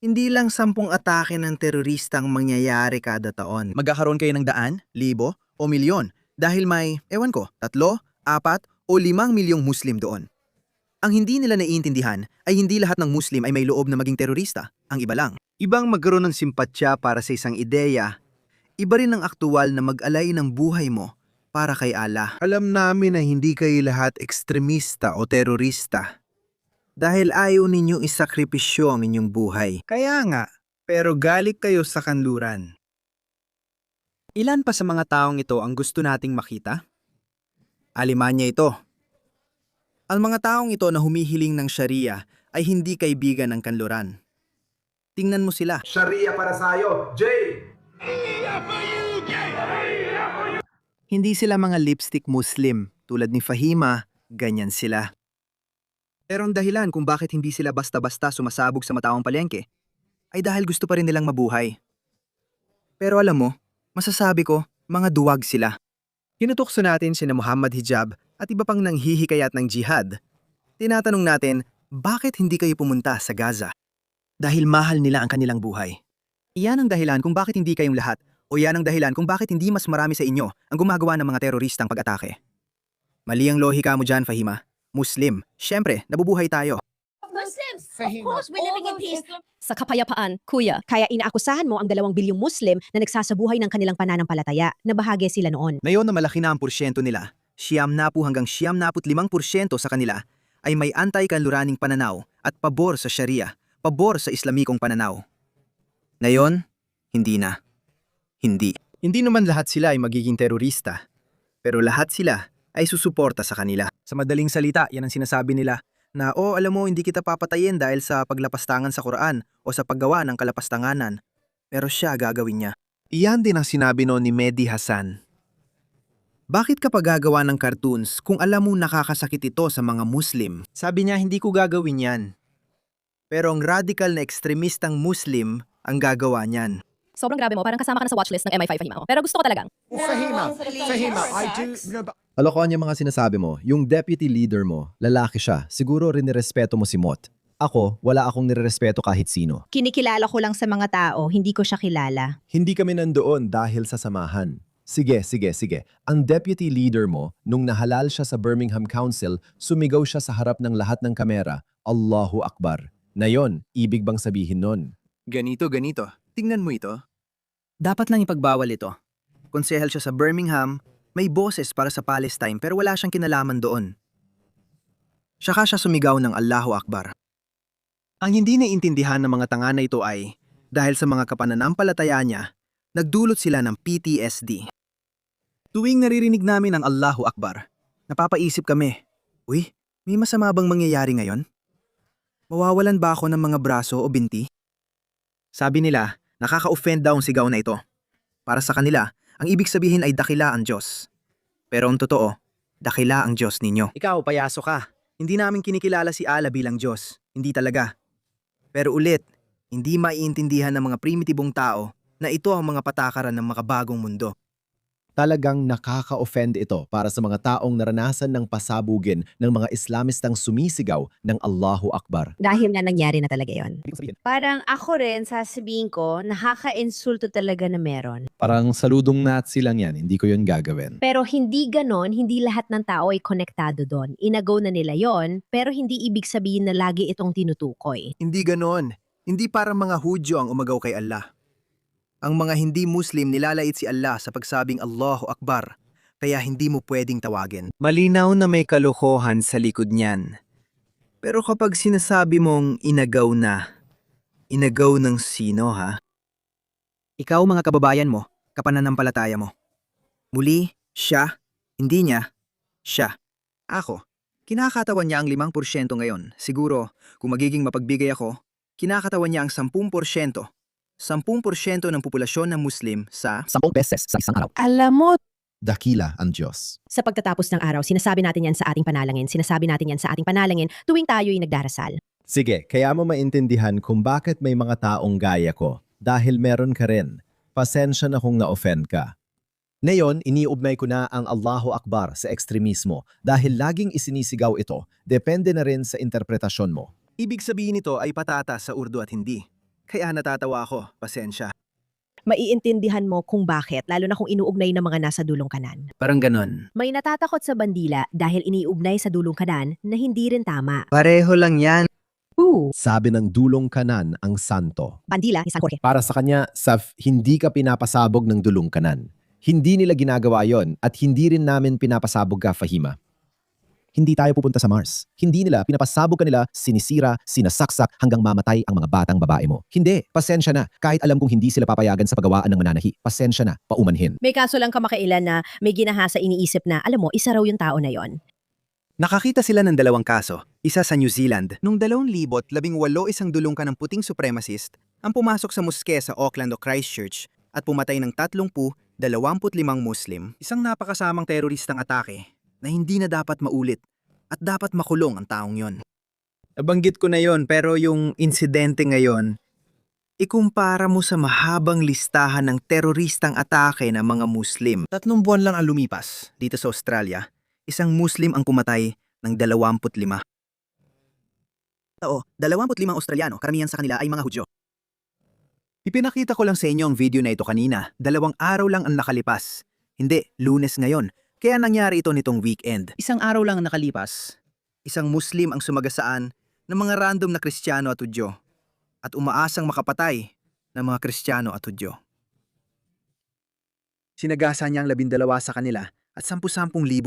hindi lang 10 atake ng terorista ang mangyayari kada taon. Magkakaroon kayo ng 100, 1,000 o milyon dahil may, 3, 4 o 5 milyong Muslim doon. Ang hindi nila naiintindihan ay hindi lahat ng Muslim ay may loob na maging terorista. Ang iba lang. Ibang magkaroon ng simpatya para sa isang ideya. Iba rin ang aktual na mag-alay ng buhay mo para kay Allah. Alam namin na hindi kayo lahat ekstremista o terorista. Dahil ayaw ninyong isakripisyo ang inyong buhay. Kaya nga, pero galit kayo sa kanluran. Ilan pa sa mga taong ito ang gusto nating makita? Alemanya ito. Ang mga taong ito na humihiling ng Sharia ay hindi kaibigan ng kanluran. Tingnan mo sila. Sharia para sa'yo, Jay! Hindi sila mga lipstick Muslim. Tulad ni Fahima, ganyan sila. Pero ang dahilan kung bakit hindi sila basta-basta sumasabog sa mataong palengke ay dahil gusto pa rin nilang mabuhay. Pero alam mo, masasabi ko, mga duwag sila. Kinutukso natin sina Muhammad Hijab at iba pang nanghihikayat ng jihad. Tinatanong natin, bakit hindi kayo pumunta sa Gaza? Dahil mahal nila ang kanilang buhay. Iyan ang dahilan kung bakit hindi kayong lahat, o iyan ang dahilan kung bakit hindi mas marami sa inyo ang gumagawa ng mga teroristang pag-atake. Mali ang lohika mo dyan, Fahima. Muslim. Siyempre, nabubuhay tayo. Muslims. Of course, we're living in peace. Sa kapayapaan, kuya. kaya inaakusahan mo ang 2 bilyong Muslim na nagsasabuhay ng kanilang pananampalataya na bahagi sila noon. Ngayon na malaki na ang porsyento nila, 90 hanggang 95% sa kanila ay may anti-kanluraning pananaw at pabor sa Sharia, pabor sa Islamikong pananaw. Ngayon, hindi na. Hindi. Hindi naman lahat sila ay magiging terorista, pero lahat sila ay susuporta sa kanila. Sa madaling salita, yan ang sinasabi nila na, alam mo, hindi kita papatayin dahil sa paglapastangan sa Quran o sa paggawa ng kalapastanganan. Pero siya gagawin niya. Iyan din ang sinabi noon ni Mehdi Hasan. Bakit ka pa gagawa ng cartoons kung alam mo nakakasakit ito sa mga Muslim? Sabi niya, hindi ko gagawin yan. Pero ang radical na ekstremistang Muslim ang gagawa niyan. Sobrang grabe mo, parang kasama ka na sa watchlist ng MI5 Fahima. Pero gusto ko talagang. Fahima, I do... No, but Alokohan yung mga sinasabi mo, yung deputy leader mo, lalaki siya, siguro rin nirespeto mo si Mot. Ako, wala akong nirerespeto kahit sino. Kinikilala ko lang sa mga tao, hindi ko siya kilala. Hindi kami nandoon dahil sa samahan. Sige. Ang deputy leader mo, nung nahalal siya sa Birmingham Council, sumigaw siya sa harap ng lahat ng kamera, Allahu Akbar. Na yon, ibig bang sabihin nun? Ganito. Tingnan mo ito. Dapat lang ipagbawal ito. Konsehal siya sa Birmingham, may boses para sa Palestine pero wala siyang kinalaman doon. Saka siya sumigaw ng Allahu Akbar. Ang hindi naiintindihan ng mga tanga na ito ay, dahil sa mga kapananampalataya niya, nagdulot sila ng PTSD. Tuwing naririnig namin ang Allahu Akbar, napapaisip kami, uy, may masama bang mangyayari ngayon? Mawawalan ba ako ng mga braso o binti? Sabi nila, nakaka-offend daw ang sigaw na ito. Para sa kanila, ang ibig sabihin ay dakila ang Diyos. Pero ang totoo, dakila ang Diyos ninyo. Ikaw, payaso ka. Hindi namin kinikilala si Allah bilang Diyos. Hindi talaga. Pero ulit, hindi maiintindihan ng mga primitibong tao na ito ang mga patakaran ng makabagong mundo. Talagang nakaka-offend ito para sa mga taong naranasan ng pasabugin ng mga Islamistang sumisigaw ng Allahu Akbar. Dahil nga nangyari na talaga yon. Parang ako rin, sasabihin ko, nakaka-insulto talaga na meron. Parang saludong Nazi lang yan, hindi ko yun gagawin. Pero hindi ganon, hindi lahat ng tao ay konektado doon. Inagaw na nila yon, pero hindi ibig sabihin na lagi itong tinutukoy. Hindi ganon. Hindi parang mga Hudyo ang umagaw kay Allah. Ang mga hindi Muslim nilalait si Allah sa pagsabing Allahu Akbar, kaya hindi mo pwedeng tawagin. Malinaw na may kalokohan sa likod niyan. Pero kapag sinasabi mong inagaw na, inagaw ng sino ha? Ikaw mga kababayan mo, kapananampalataya mo. Muli, siya, hindi niya, siya. Ako, kinakatawan niya ang 5% ngayon. Siguro, kung magiging mapagbigay ako, kinakatawan niya ang 10%. 10% ng populasyon ng Muslim sa 10 beses sa isang araw. Alam mo, Dakila ang Diyos. Sa pagtatapos ng araw, sinasabi natin yan sa ating panalangin tuwing tayo'y nagdarasal. Sige, kaya mo maintindihan kung bakit may mga taong gaya ko. Dahil meron ka rin. Pasensya na kung na-offend ka. Ngayon, iniugnay ko na ang Allahu Akbar sa ekstremismo dahil laging isinisigaw ito, depende na rin sa interpretasyon mo. ibig sabihin nito ay patata sa Urdu at hindi. Kaya natatawa ako, pasensya. Maiintindihan mo kung bakit, lalo na kung inuugnay ng mga nasa dulong kanan. Parang ganon. May natatakot sa bandila dahil iniugnay sa dulong kanan na hindi rin tama. Pareho lang yan. Sabi ng dulong kanan ang santo. Bandila, isang korke. Para sa kanya, hindi ka pinapasabog ng dulong kanan. Hindi nila ginagawa yon at hindi rin namin pinapasabog ka, Fahima. Hindi tayo pupunta sa Mars. Hindi nila pinapasabog kanila, sinisira, sinasaksak hanggang mamatay ang mga batang babae mo. Hindi, pasensya na. Kahit alam kong hindi sila papayagan sa paggawaan ng mananahi. Pasensya na, paumanhin. May kaso lang kamakailan na may ginahasa iniisip na, alam mo, isa raw yung tao na yon. Nakakita sila ng dalawang kaso, isa sa New Zealand. Noong 2018, isang dulong ka ng puting supremacist ang pumasok sa moske sa Auckland o Christchurch at pumatay ng 25 Muslim. Isang napakasamang teroristang atake na hindi na dapat maulit at dapat makulong ang taong yon. Nabanggit ko na yon pero yung insidente ngayon, ikumpara mo sa mahabang listahan ng teroristang atake ng mga Muslim. 3 buwan lang ang lumipas dito sa Australia. Isang Muslim ang pumatay ng 25. 25 Australiano, karamihan sa kanila ay mga Hudyo. Ipinakita ko lang sa inyo ang video na ito kanina. 2 araw lang ang nakalipas. Hindi, Lunes ngayon. Kaya nangyari ito nitong weekend. 1 araw lang ang nakalipas. Isang Muslim ang sumagasaan ng mga random na Kristiyano at Hudyo at umaasang makapatay ng mga Kristiyano at Hudyo. Sinagasa niya ang 12 sa kanila at 10,000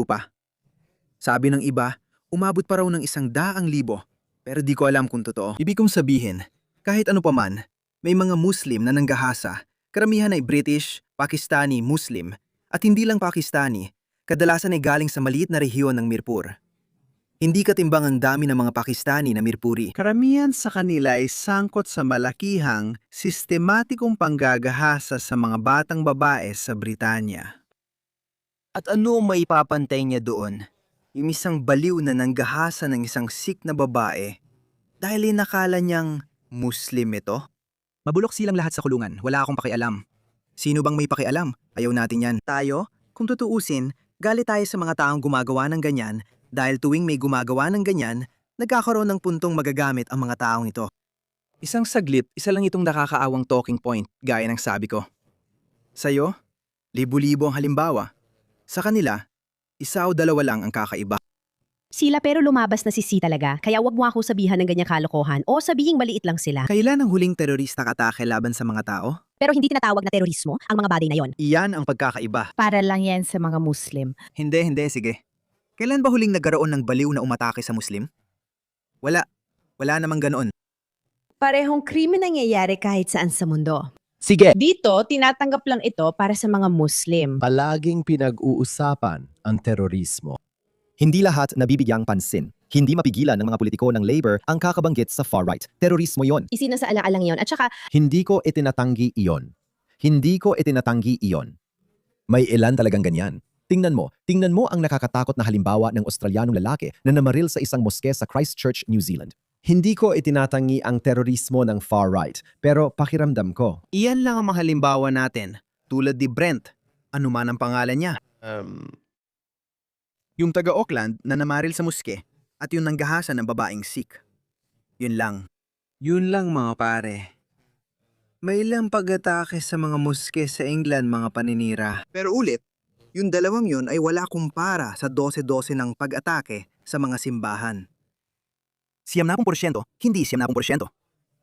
pa. Sabi ng iba, Umabot pa raw ng 100,000. Pero di ko alam kung totoo. Ibig kong sabihin, kahit ano pa man, may mga Muslim na nanggahasa. Karamihan ay British, Pakistani, Muslim. At hindi lang Pakistani, kadalasan ay galing sa maliit na rehiyon ng Mirpur. Hindi katimbang ang dami ng mga Pakistani na Mirpuri. Karamihan sa kanila ay sangkot sa malakihang, sistematikong panggagahasa sa mga batang babae sa Britanya. At ano may papantay niya doon? Yung isang baliw na nanggahasa ng isang Sikh na babae dahil inakala niyang Muslim ito? Mabulok silang lahat sa kulungan, wala akong pakialam. Sino bang may pakialam? Ayaw natin yan. Tayo, kung tutuusin, galit tayo sa mga taong gumagawa ng ganyan dahil tuwing may gumagawa ng ganyan, nagkakaroon ng puntong magagamit ang mga taong ito. Isang saglit, isa lang itong nakakaawang talking point, gaya ng sabi ko. Sa'yo, libu-libo ang halimbawa. Sa kanila, isa o dalawa lang ang kakaiba. Sila pero lumabas na si C talaga, kaya wag mo ako sabihan ng ganyang kalokohan o sabihing maliit lang sila. Kailan ang huling terorista atake laban sa mga tao? Pero hindi tinatawag na terorismo ang mga bagay na yon. Iyan ang pagkakaiba. Para lang yan sa mga Muslim. Hindi, sige. Kailan ba huling nagkaroon ng baliw na umatake sa Muslim? Wala namang ganoon. Parehong krimen nangyayari kahit saan sa mundo. Sige! Dito, tinatanggap lang ito para sa mga Muslim. Palaging pinag-uusapan ang terorismo. Hindi lahat nabibigyang pansin. Hindi mapigilan ng mga politiko ng Labour ang kakabanggit sa far-right. Terorismo yon. Isinasaalang-alang yon at saka Hindi ko itinatanggi iyon. May ilan talagang ganyan. Tingnan mo ang nakakatakot na halimbawa ng Australianong lalaki na namaril sa isang moske sa Christchurch, New Zealand. Hindi ko itinatangi ang terorismo ng far-right, pero pakiramdam ko. Iyan lang ang mga halimbawa natin. Tulad ni Brent. Ano man ang pangalan niya. Yung taga-Auckland na namaril sa muske at yung nanggahasa ng babaeng Sikh. Yun lang. Yun lang mga pare. May ilang pag-atake sa mga muske sa England mga paninira. Pero ulit, yung dalawang yun ay wala kumpara sa 12-12 ng pag-atake sa mga simbahan. 70%, hindi 70%.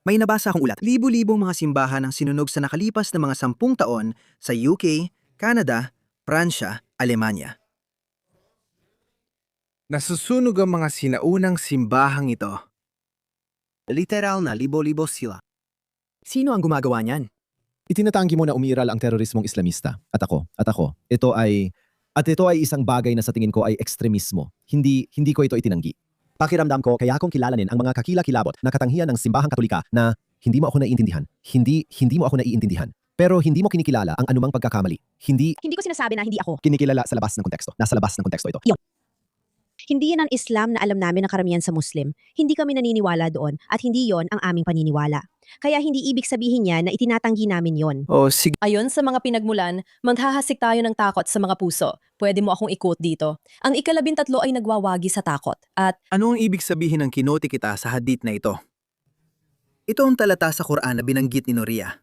May nabasa akong ulat. Libo-libong mga simbahan ang sinunog sa nakalipas na mga 10 taon sa UK, Canada, Pransya, Alemanya. Nasusunog ang mga sinaunang simbahang ito. Literal na libo-libo sila. Sino ang gumagawa niyan? Itinatanggi mo na umiiral ang terorismong Islamista. At ako, ito ay isang bagay na sa tingin ko ay ekstremismo. Hindi ko ito itinanggi. Pakiramdam ko, kaya akong kilalanin ang mga kakilakilabot na katanghian ng simbahang Katolika na hindi mo ako naiintindihan. Hindi mo ako naiintindihan. Pero hindi mo kinikilala ang anumang pagkakamali. Hindi ko sinasabi na hindi ako. kinikilala sa labas ng konteksto. Nasa labas ng konteksto ito. Hindi yan ang Islam na alam namin ng karamihan sa Muslim. Hindi kami naniniwala doon at hindi yon ang aming paniniwala. Kaya hindi ibig sabihin niya na itinatanggi namin yon. Sige. Ayon sa mga pinagmulan, maghahasik tayo ng takot sa mga puso. Pwede mo akong i-quote dito. Ang ika-13 ay nagwawagi sa takot. At Ano ang ibig sabihin ng kinoti kita sa hadith na ito? Ito ang talata sa Quran na binanggit ni Noria.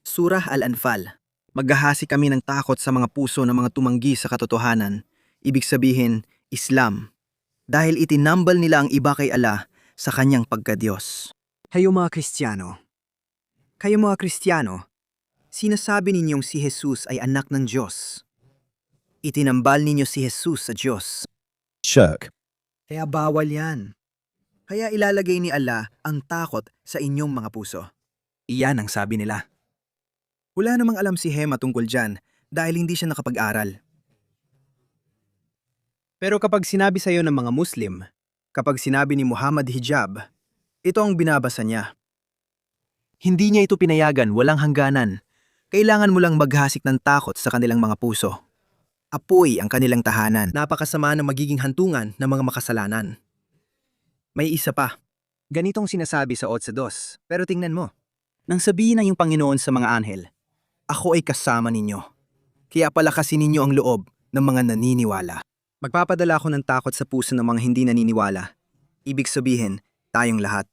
Surah Al-Anfal. Maghahasi kami ng takot sa mga puso ng mga tumanggi sa katotohanan. Ibig sabihin, Islam. Dahil itinambal nila ang iba kay Allah sa kanyang pagkadiyos. Kayo mga Kristiyano, sinasabi ninyong si Jesus ay anak ng Diyos. Itinambal ninyo si Jesus sa Diyos. Shirk. Kaya bawal yan. Kaya ilalagay ni Allah ang takot sa inyong mga puso. Iyan ang sabi nila. Wala namang alam si Hema tungkol dyan dahil hindi siya nakapag-aral. Pero kapag sinabi sa iyo ng mga Muslim, kapag sinabi ni Muhammad hijab, ito ang binabasa niya. Hindi niya ito pinayagan, walang hangganan. Kailangan mo lang maghasik ng takot sa kanilang mga puso. Apoy ang kanilang tahanan. Napakasama ng magiging hantungan ng mga makasalanan. May isa pa. Ganitong sinasabi sa 8:2. Pero tingnan mo. Nang sabihin ng iyong Panginoon sa mga anghel, ako ay kasama ninyo. Kaya palakasin ninyo ang loob ng mga naniniwala. Magpapadala ako ng takot sa puso ng mga hindi naniniwala. Ibig sabihin, tayong lahat.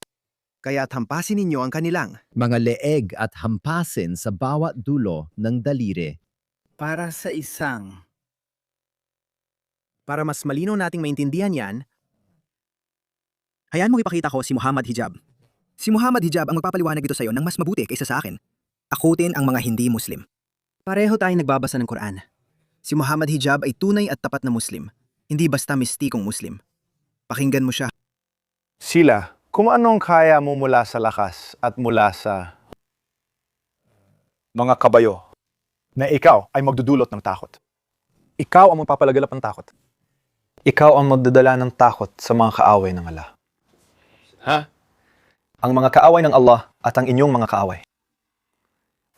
Kaya hampasin ninyo ang kanilang. Mga leeg at hampasin sa bawat dulo ng daliri. Para mas malinaw nating maintindihan yan, hayaan mong ipakita ko si Muhammad Hijab. Si Muhammad Hijab ang magpapaliwanag ito sa iyo ng mas mabuti kaysa sa akin. Akutin ang mga hindi Muslim. Pareho tayong nagbabasa ng Quran. Si Muhammad Hijab ay tunay at tapat na Muslim, hindi basta mistikong Muslim. Pakinggan mo siya. Sila, kung anong kaya mo mula sa lakas at mula sa mga kabayo, na ikaw ay magdudulot ng takot. Ikaw ang magpapalagalap ng takot. Ikaw ang magdadala ng takot sa mga kaaway ng Allah. Ha? Ang mga kaaway ng Allah at ang inyong mga kaaway.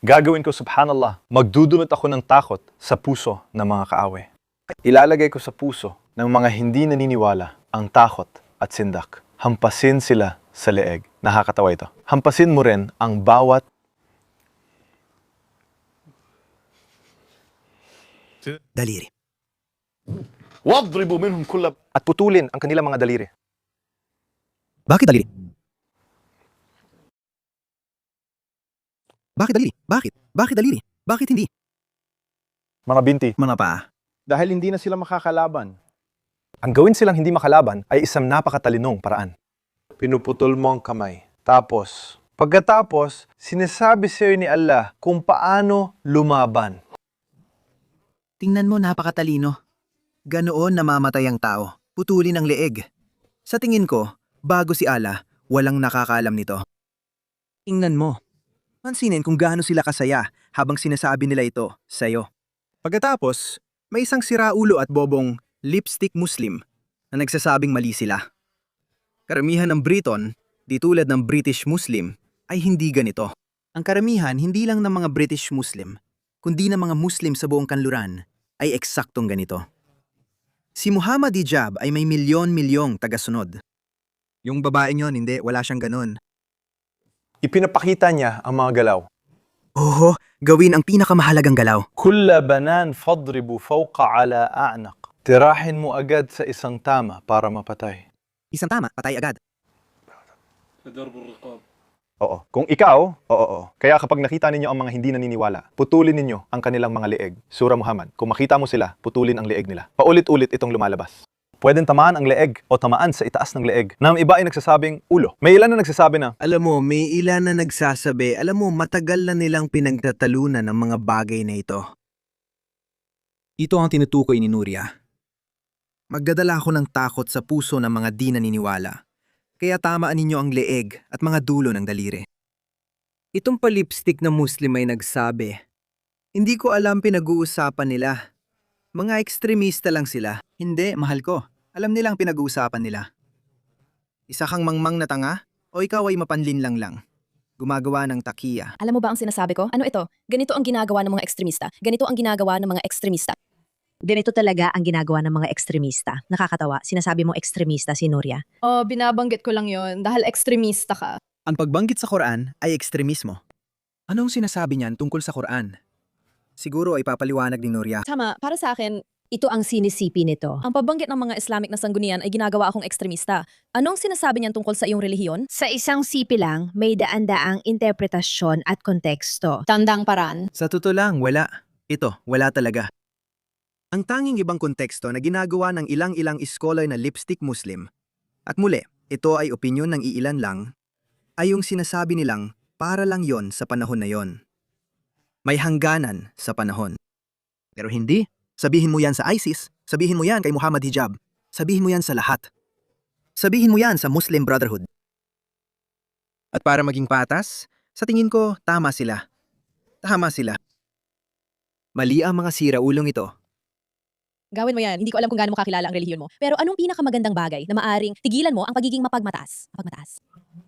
Gagawin ko, subhanallah, magdudulot ako ng takot sa puso ng mga kaaway. Ilalagay ko sa puso ng mga hindi naniniwala ang takot at sindak. Hampasin sila sa leeg. Nakakatawa ito. Hampasin mo rin ang bawat Daliri. wadribu minhum kulla at putulin ang kanilang mga daliri. Bakit daliri? Bakit daliri? Bakit? Bakit daliri? Bakit hindi? Mga binti, Mga paa. dahil hindi na sila makakalaban. Ang gawin silang hindi makalaban ay isang napakatalinong paraan. Pinuputol mo ang kamay. Tapos, pagkatapos, sinasabi sa'yo ni Allah kung paano lumaban. Tingnan mo, napakatalino. Ganoon namamatay ang tao. Putulin ang leeg. Sa tingin ko, bago si Allah, walang nakakaalam nito. Tingnan mo. Pansinin kung gaano sila kasaya habang sinasabi nila ito sa'yo. Pagkatapos, may isang siraulo at bobong lipstick Muslim na nagsasabing mali sila. Karamihan ng Briton, di tulad ng British Muslim, ay hindi ganito. Ang karamihan hindi lang ng mga British Muslim, kundi ng mga Muslim sa buong kanluran, ay eksaktong ganito. Si Muhammad Hijab ay may milyon-milyong tagasunod. Yung babaeng yon, hindi, wala siyang ganun. Ipinapakita niya ang mga galaw. Oo, gawin ang pinakamahalagang galaw. Kulla banan fadribu fawqa ala a'naq. Tirahin mo agad sa isang tama para mapatay. Isang tama, patay agad. Oo. Kung ikaw, oo. Kaya kapag nakita ninyo ang mga hindi naniniwala, putulin ninyo ang kanilang mga leeg. Surah Muhammad. Kung makita mo sila, putulin ang leeg nila. Paulit-ulit itong lumalabas. Pwedeng tamaan ang leeg o tamaan sa itaas ng leeg. Na ang iba ay nagsasabing ulo. May ilan na nagsasabi na, Alam mo, may ilan na nagsasabi, matagal na nilang pinagtatalunan ng mga bagay na ito. Ito ang tinutukoy ni Nuria. Magdadala ako ng takot sa puso ng mga di naniniwala. Kaya tamaan ninyo ang leeg at mga dulo ng daliri. Itong palipstick na Muslim ay nagsabi, hindi ko alam pinag-uusapan nila. Mga ekstremista lang sila. Hindi, mahal ko. Alam nilang pinag-uusapan nila. Isa kang mangmang na tanga o ikaw ay mapanlinlang lang. Gumagawa ng takiya. Alam mo ba ang sinasabi ko? Ano ito? Ganito ang ginagawa ng mga ekstremista. Ganito ang ginagawa ng mga ekstremista. Ganito talaga ang ginagawa ng mga ekstremista. Nakakatawa, sinasabi mo ekstremista si Nuria. Oh, binabanggit ko lang yon dahil ekstremista ka. Ang pagbanggit sa Quran ay ekstremismo. Anong sinasabi niyan tungkol sa Quran? Siguro ay papaliwanag ni Nuria. Tama, para sa akin, Ito ang sinisipi nito. ang pagbanggit ng mga Islamic na sanggunian ay ginagawa akong ekstremista. Anong sinasabi niyan tungkol sa iyong relihiyon? Sa isang sipi lang, may daan-daang interpretasyon at konteksto. Tandang paraan. Sa totoo lang, wala. Ito, wala talaga. Ang tanging ibang konteksto na ginagawa ng ilang-ilang scholar na lipstick Muslim, at muli, ito ay opinyon ng iilan lang, ay yung sinasabi nilang para lang yon sa panahon na yon. May hangganan sa panahon. Pero hindi. Sabihin mo yan sa ISIS, sabihin mo yan kay Muhammad Hijab, sabihin mo yan sa lahat. Sabihin mo yan sa Muslim Brotherhood. At para maging patas, sa tingin ko, tama sila. Tama sila. Mali ang mga siraulong ito. Gawin mo yan. Hindi ko alam kung gaano mo kakilala ang relihiyon mo. Pero anong pinakamagandang bagay na maaring tigilan mo ang pagiging mapagmataas?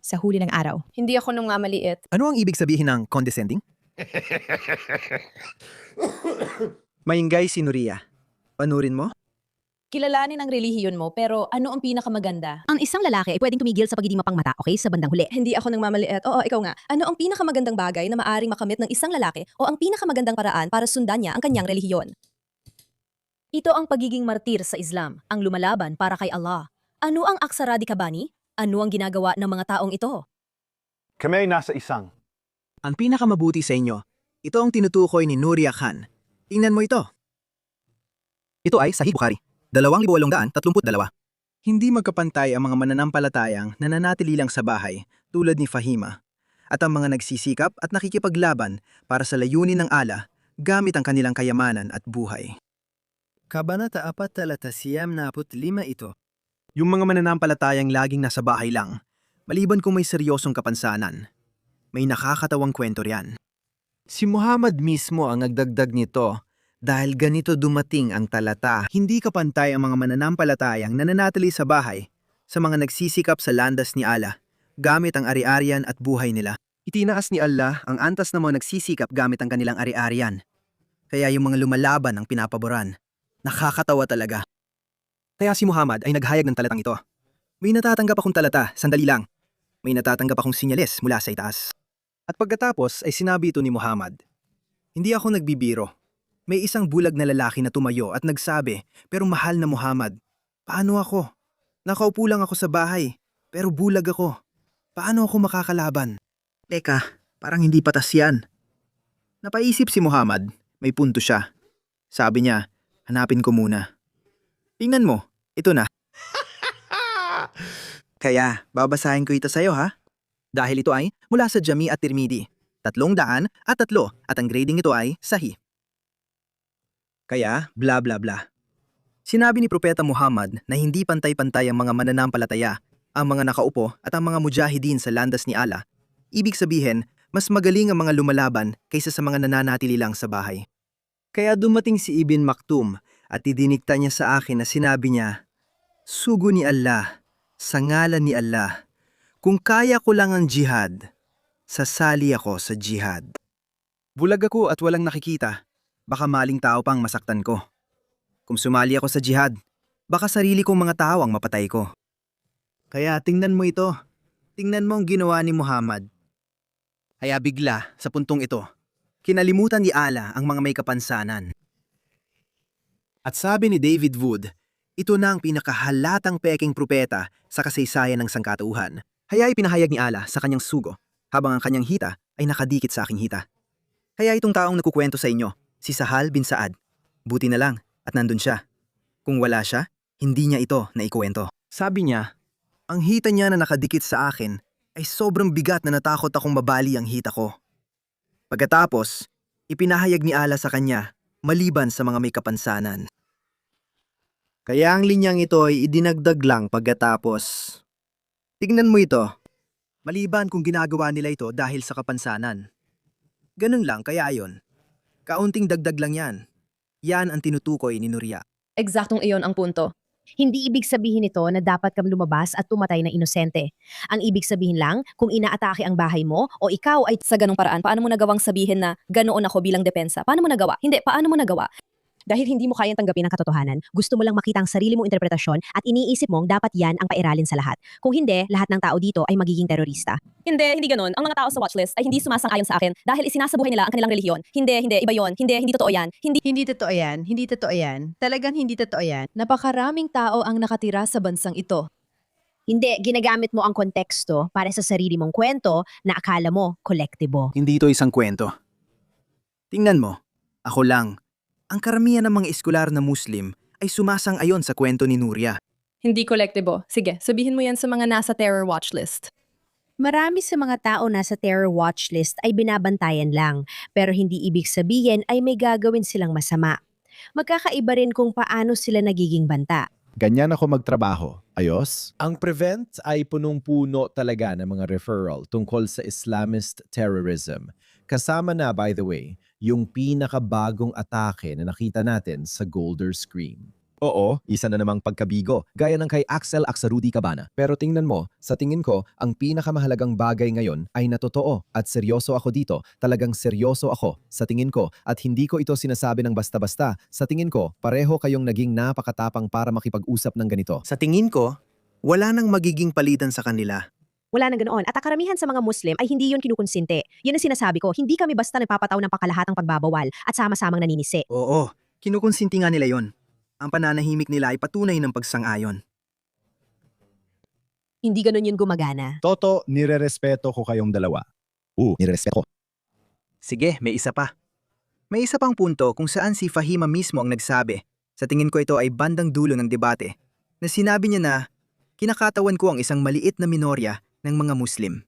Sa huli ng araw. Hindi ako nung mamaliit. Ano ang ibig sabihin ng condescending? Maingay si Nuria. Panurin mo? Kilalanin ang relihiyon mo, pero ano ang pinakamaganda? Ang isang lalaki ay pwedeng tumigil sa pagiging mapangmata, okay? Sa bandang huli. Hindi ako nang mamaliit. Oo, ikaw nga. Ano ang pinakamagandang bagay na maaring makamit ng isang lalaki o ang pinakamagandang paraan para sundan niya ang kanyang relihiyon? Ito ang pagiging martir sa Islam, ang lumalaban para kay Allah. Ano ang aksara di kabani? Ano ang ginagawa ng mga taong ito? kami ay nasa isang. Ang pinakamabuti sa inyo, ito ang tinutukoy ni Nuria Khan. Tingnan mo ito. Ito ay Sahih Bukhari, 2,832. Hindi magkapantay ang mga mananampalatayang nananatili lang sa bahay tulad ni Fahima at ang mga nagsisikap at nakikipaglaban para sa layunin ng Allah gamit ang kanilang kayamanan at buhay. Kabanata 4:45 ito. Yung mga mananampalatayang laging nasa bahay lang, maliban kung may seryosong kapansanan. May nakakatawang kwento riyan. Si Muhammad mismo ang nagdagdag nito dahil ganito dumating ang talata. Hindi kapantay ang mga mananampalatayang nananatili sa bahay sa mga nagsisikap sa landas ni Allah gamit ang ari-arian at buhay nila. Itinaas ni Allah ang antas ng mga nagsisikap gamit ang kanilang ari-arian. Kaya yung mga lumalaban ang pinapaboran. Nakakatawa talaga. Kaya si Muhammad ay naghayag ng talatang ito. May natatanggap akong talata, sandali lang. May natatanggap akong sinyalis mula sa itaas. At pagkatapos ay sinabi ito ni Muhammad, hindi ako nagbibiro. May isang bulag na lalaki na tumayo at nagsabi, pero mahal na Muhammad, paano ako? Nakaupo lang ako sa bahay, pero bulag ako. Paano ako makakalaban? Teka, parang hindi patas yan. Napaisip si Muhammad, may punto siya. Sabi niya, hanapin ko muna. Tingnan mo, ito na. Kaya, babasahin ko ito sa'yo ha? Dahil ito ay mula sa Jami at Tirmidhi, 303 at ang grading ito ay Sahih. Kaya, bla bla bla. Sinabi ni Propeta Muhammad na hindi pantay-pantay ang mga mananampalataya, ang mga nakaupo at ang mga mujahidin sa landas ni Allah. Ibig sabihin, mas magaling ang mga lumalaban kaysa sa mga nananatili lang sa bahay. Kaya dumating si Ibn Maktum at idinikta niya sa akin na sinabi niya, sugo ni Allah, sa ngalan ni Allah, kung kaya ko lang ang jihad, sasali ako sa jihad. Bulag ako at walang nakikita, baka maling tao pang masaktan ko. Kung sumali ako sa jihad, baka sarili kong mga tao ang mapatay ko. Kaya tingnan mo ito, tingnan mo ang ginawa ni Muhammad. Kaya bigla, sa puntong ito, kinalimutan ni Allah ang mga may kapansanan. At sabi ni David Wood, ito na ang pinakahalatang peking propeta sa kasaysayan ng sangkatauhan. Kaya ipinahayag ni Allah sa kanyang sugo, habang ang kanyang hita ay nakadikit sa aking hita. Kaya itong taong nagkukwento sa inyo, si Sahal bin Saad, buti na lang at nandun siya. Kung wala siya, hindi niya ito na ikuwento. Sabi niya, ang hita niya na nakadikit sa akin ay sobrang bigat na natakot akong mabali ang hita ko. Pagkatapos, ipinahayag ni Allah sa kanya, maliban sa mga may kapansanan. Kaya ang linyang ito ay idinagdag lang pagkatapos. Tignan mo ito. Maliban kung ginagawa nila ito dahil sa kapansanan. Ganun lang, kaya ayon. Kaunting dagdag lang yan. Yan ang tinutukoy ni Nuria. Eksaktong iyon ang punto. Hindi ibig sabihin nito na dapat kang lumabas at tumatay na inosente. Ang ibig sabihin lang, kung inaatake ang bahay mo o ikaw ay Sa ganong paraan, paano mo nagawang sabihin na ganoon ako bilang depensa? Paano mo nagawa? Hindi, paano mo nagawa? dahil hindi mo kayang tanggapin ang katotohanan, gusto mo lang makita ang sarili mong interpretasyon at iniisip mong dapat yan ang pairalin sa lahat. Kung hindi, lahat ng tao dito ay magiging terorista. Hindi ganun. Ang mga tao sa watchlist ay hindi sumasang-ayon sa akin dahil isinasabuhay nila ang kanilang relihiyon. Hindi, iba yon. Hindi totoo yan. Hindi totoo yan. Hindi totoo yan. Talagang hindi totoo yan. Napakaraming tao ang nakatira sa bansang ito. Hindi, ginagamit mo ang konteksto para sa sarili mong kwento na akala mo kolektibo. Hindi ito isang kwento. Tingnan mo, ako lang. Ang karamihan ng mga eskular na Muslim ay sumasang-ayon sa kwento ni Nuria. Hindi kolektibo. Sige, sabihin mo yan sa mga nasa terror watchlist. Marami sa mga tao nasa terror watch list ay binabantayan lang, pero hindi ibig sabihin ay may gagawin silang masama. Magkakaiba rin kung paano sila nagiging banta. Ganyan ako magtrabaho. Ayos? Ang Prevent ay punong-puno talaga ng mga referral tungkol sa Islamist terrorism. Kasama na, by the way, yung pinakabagong atake na nakita natin sa Golder Screen. Oo, isa na namang pagkabigo, gaya ng kay Axel Aksarudi Cabana. Pero tingnan mo, sa tingin ko, ang pinakamahalagang bagay ngayon ay natotoo at seryoso ako dito. Talagang seryoso ako, sa tingin ko, at hindi ko ito sinasabi ng basta-basta. Sa tingin ko, pareho kayong naging napakatapang para makipag-usap ng ganito. Sa tingin ko, wala nang magiging palitan sa kanila. Wala nang ganoon. At ang karamihan sa mga Muslim ay hindi yun kinukonsinte. Yun ang sinasabi ko, hindi kami basta nagpapataw ng pakalahatang pagbabawal at sama-samang naninisi. Oo, kinukonsinti nga nila yon. Ang pananahimik nila ay patunay ng pagsang-ayon. Hindi ganun yun gumagana. Toto, nirerespeto ko kayong dalawa. Nirerespeto ko. Sige, may isa pa. May isa pang punto kung saan si Fahima mismo ang nagsabi. Sa tingin ko ito ay bandang dulo ng debate, na sinabi niya na kinakatawan ko ang isang maliit na minorya ng mga Muslim.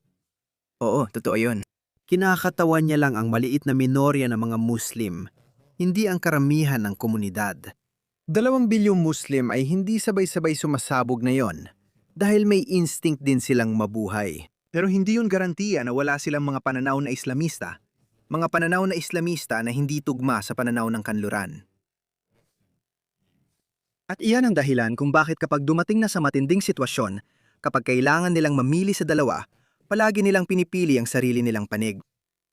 Oo, totoo yun. Kinakatawan niya lang ang maliit na minorya ng mga Muslim, hindi ang karamihan ng komunidad. 2 bilyong Muslim ay hindi sabay-sabay sumasabog na yon dahil may instinct din silang mabuhay. Pero hindi yun garantiya na wala silang mga pananaw na Islamista. Mga pananaw na Islamista na hindi tugma sa pananaw ng kanluran. At iyan ang dahilan kung bakit kapag dumating na sa matinding sitwasyon, kapag kailangan nilang mamili sa dalawa, palagi nilang pinipili ang sarili nilang panig.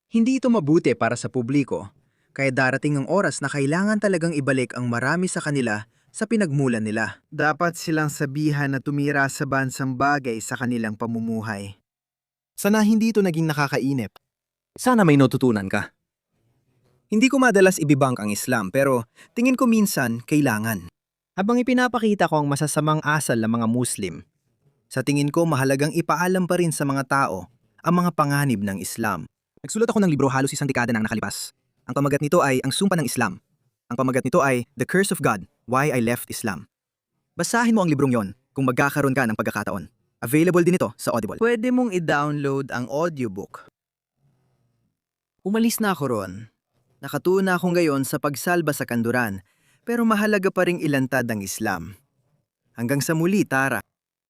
Hindi ito mabuti para sa publiko, kaya darating ang oras na kailangan talagang ibalik ang marami sa kanila sa pinagmulan nila. Dapat silang sabihan na tumira sa bansang bagay sa kanilang pamumuhay. Sana hindi ito naging nakakainip. Sana may natutunan ka. Hindi ko madalas ibibangk ang Islam pero tingin ko minsan kailangan. Habang ipinapakita ko ang masasamang asal ng mga Muslim, sa tingin ko mahalagang ipaalam pa rin sa mga tao ang mga panganib ng Islam. Nagsulat ako ng libro halos 1 dekada nang nakalipas. Ang pamagat nito ay Ang Sumpa ng Islam. Ang pamagat nito ay The Curse of God, Why I Left Islam. Basahin mo ang librong yon kung magkakaroon ka ng pagkakataon. Available din ito sa Audible. Pwede mong i-download ang audiobook. Umalis na ako ron. Nakatuna ako ngayon sa pagsalba sa kanduran, pero mahalaga pa ring ilantad ang Islam. Hanggang sa muli, Tara.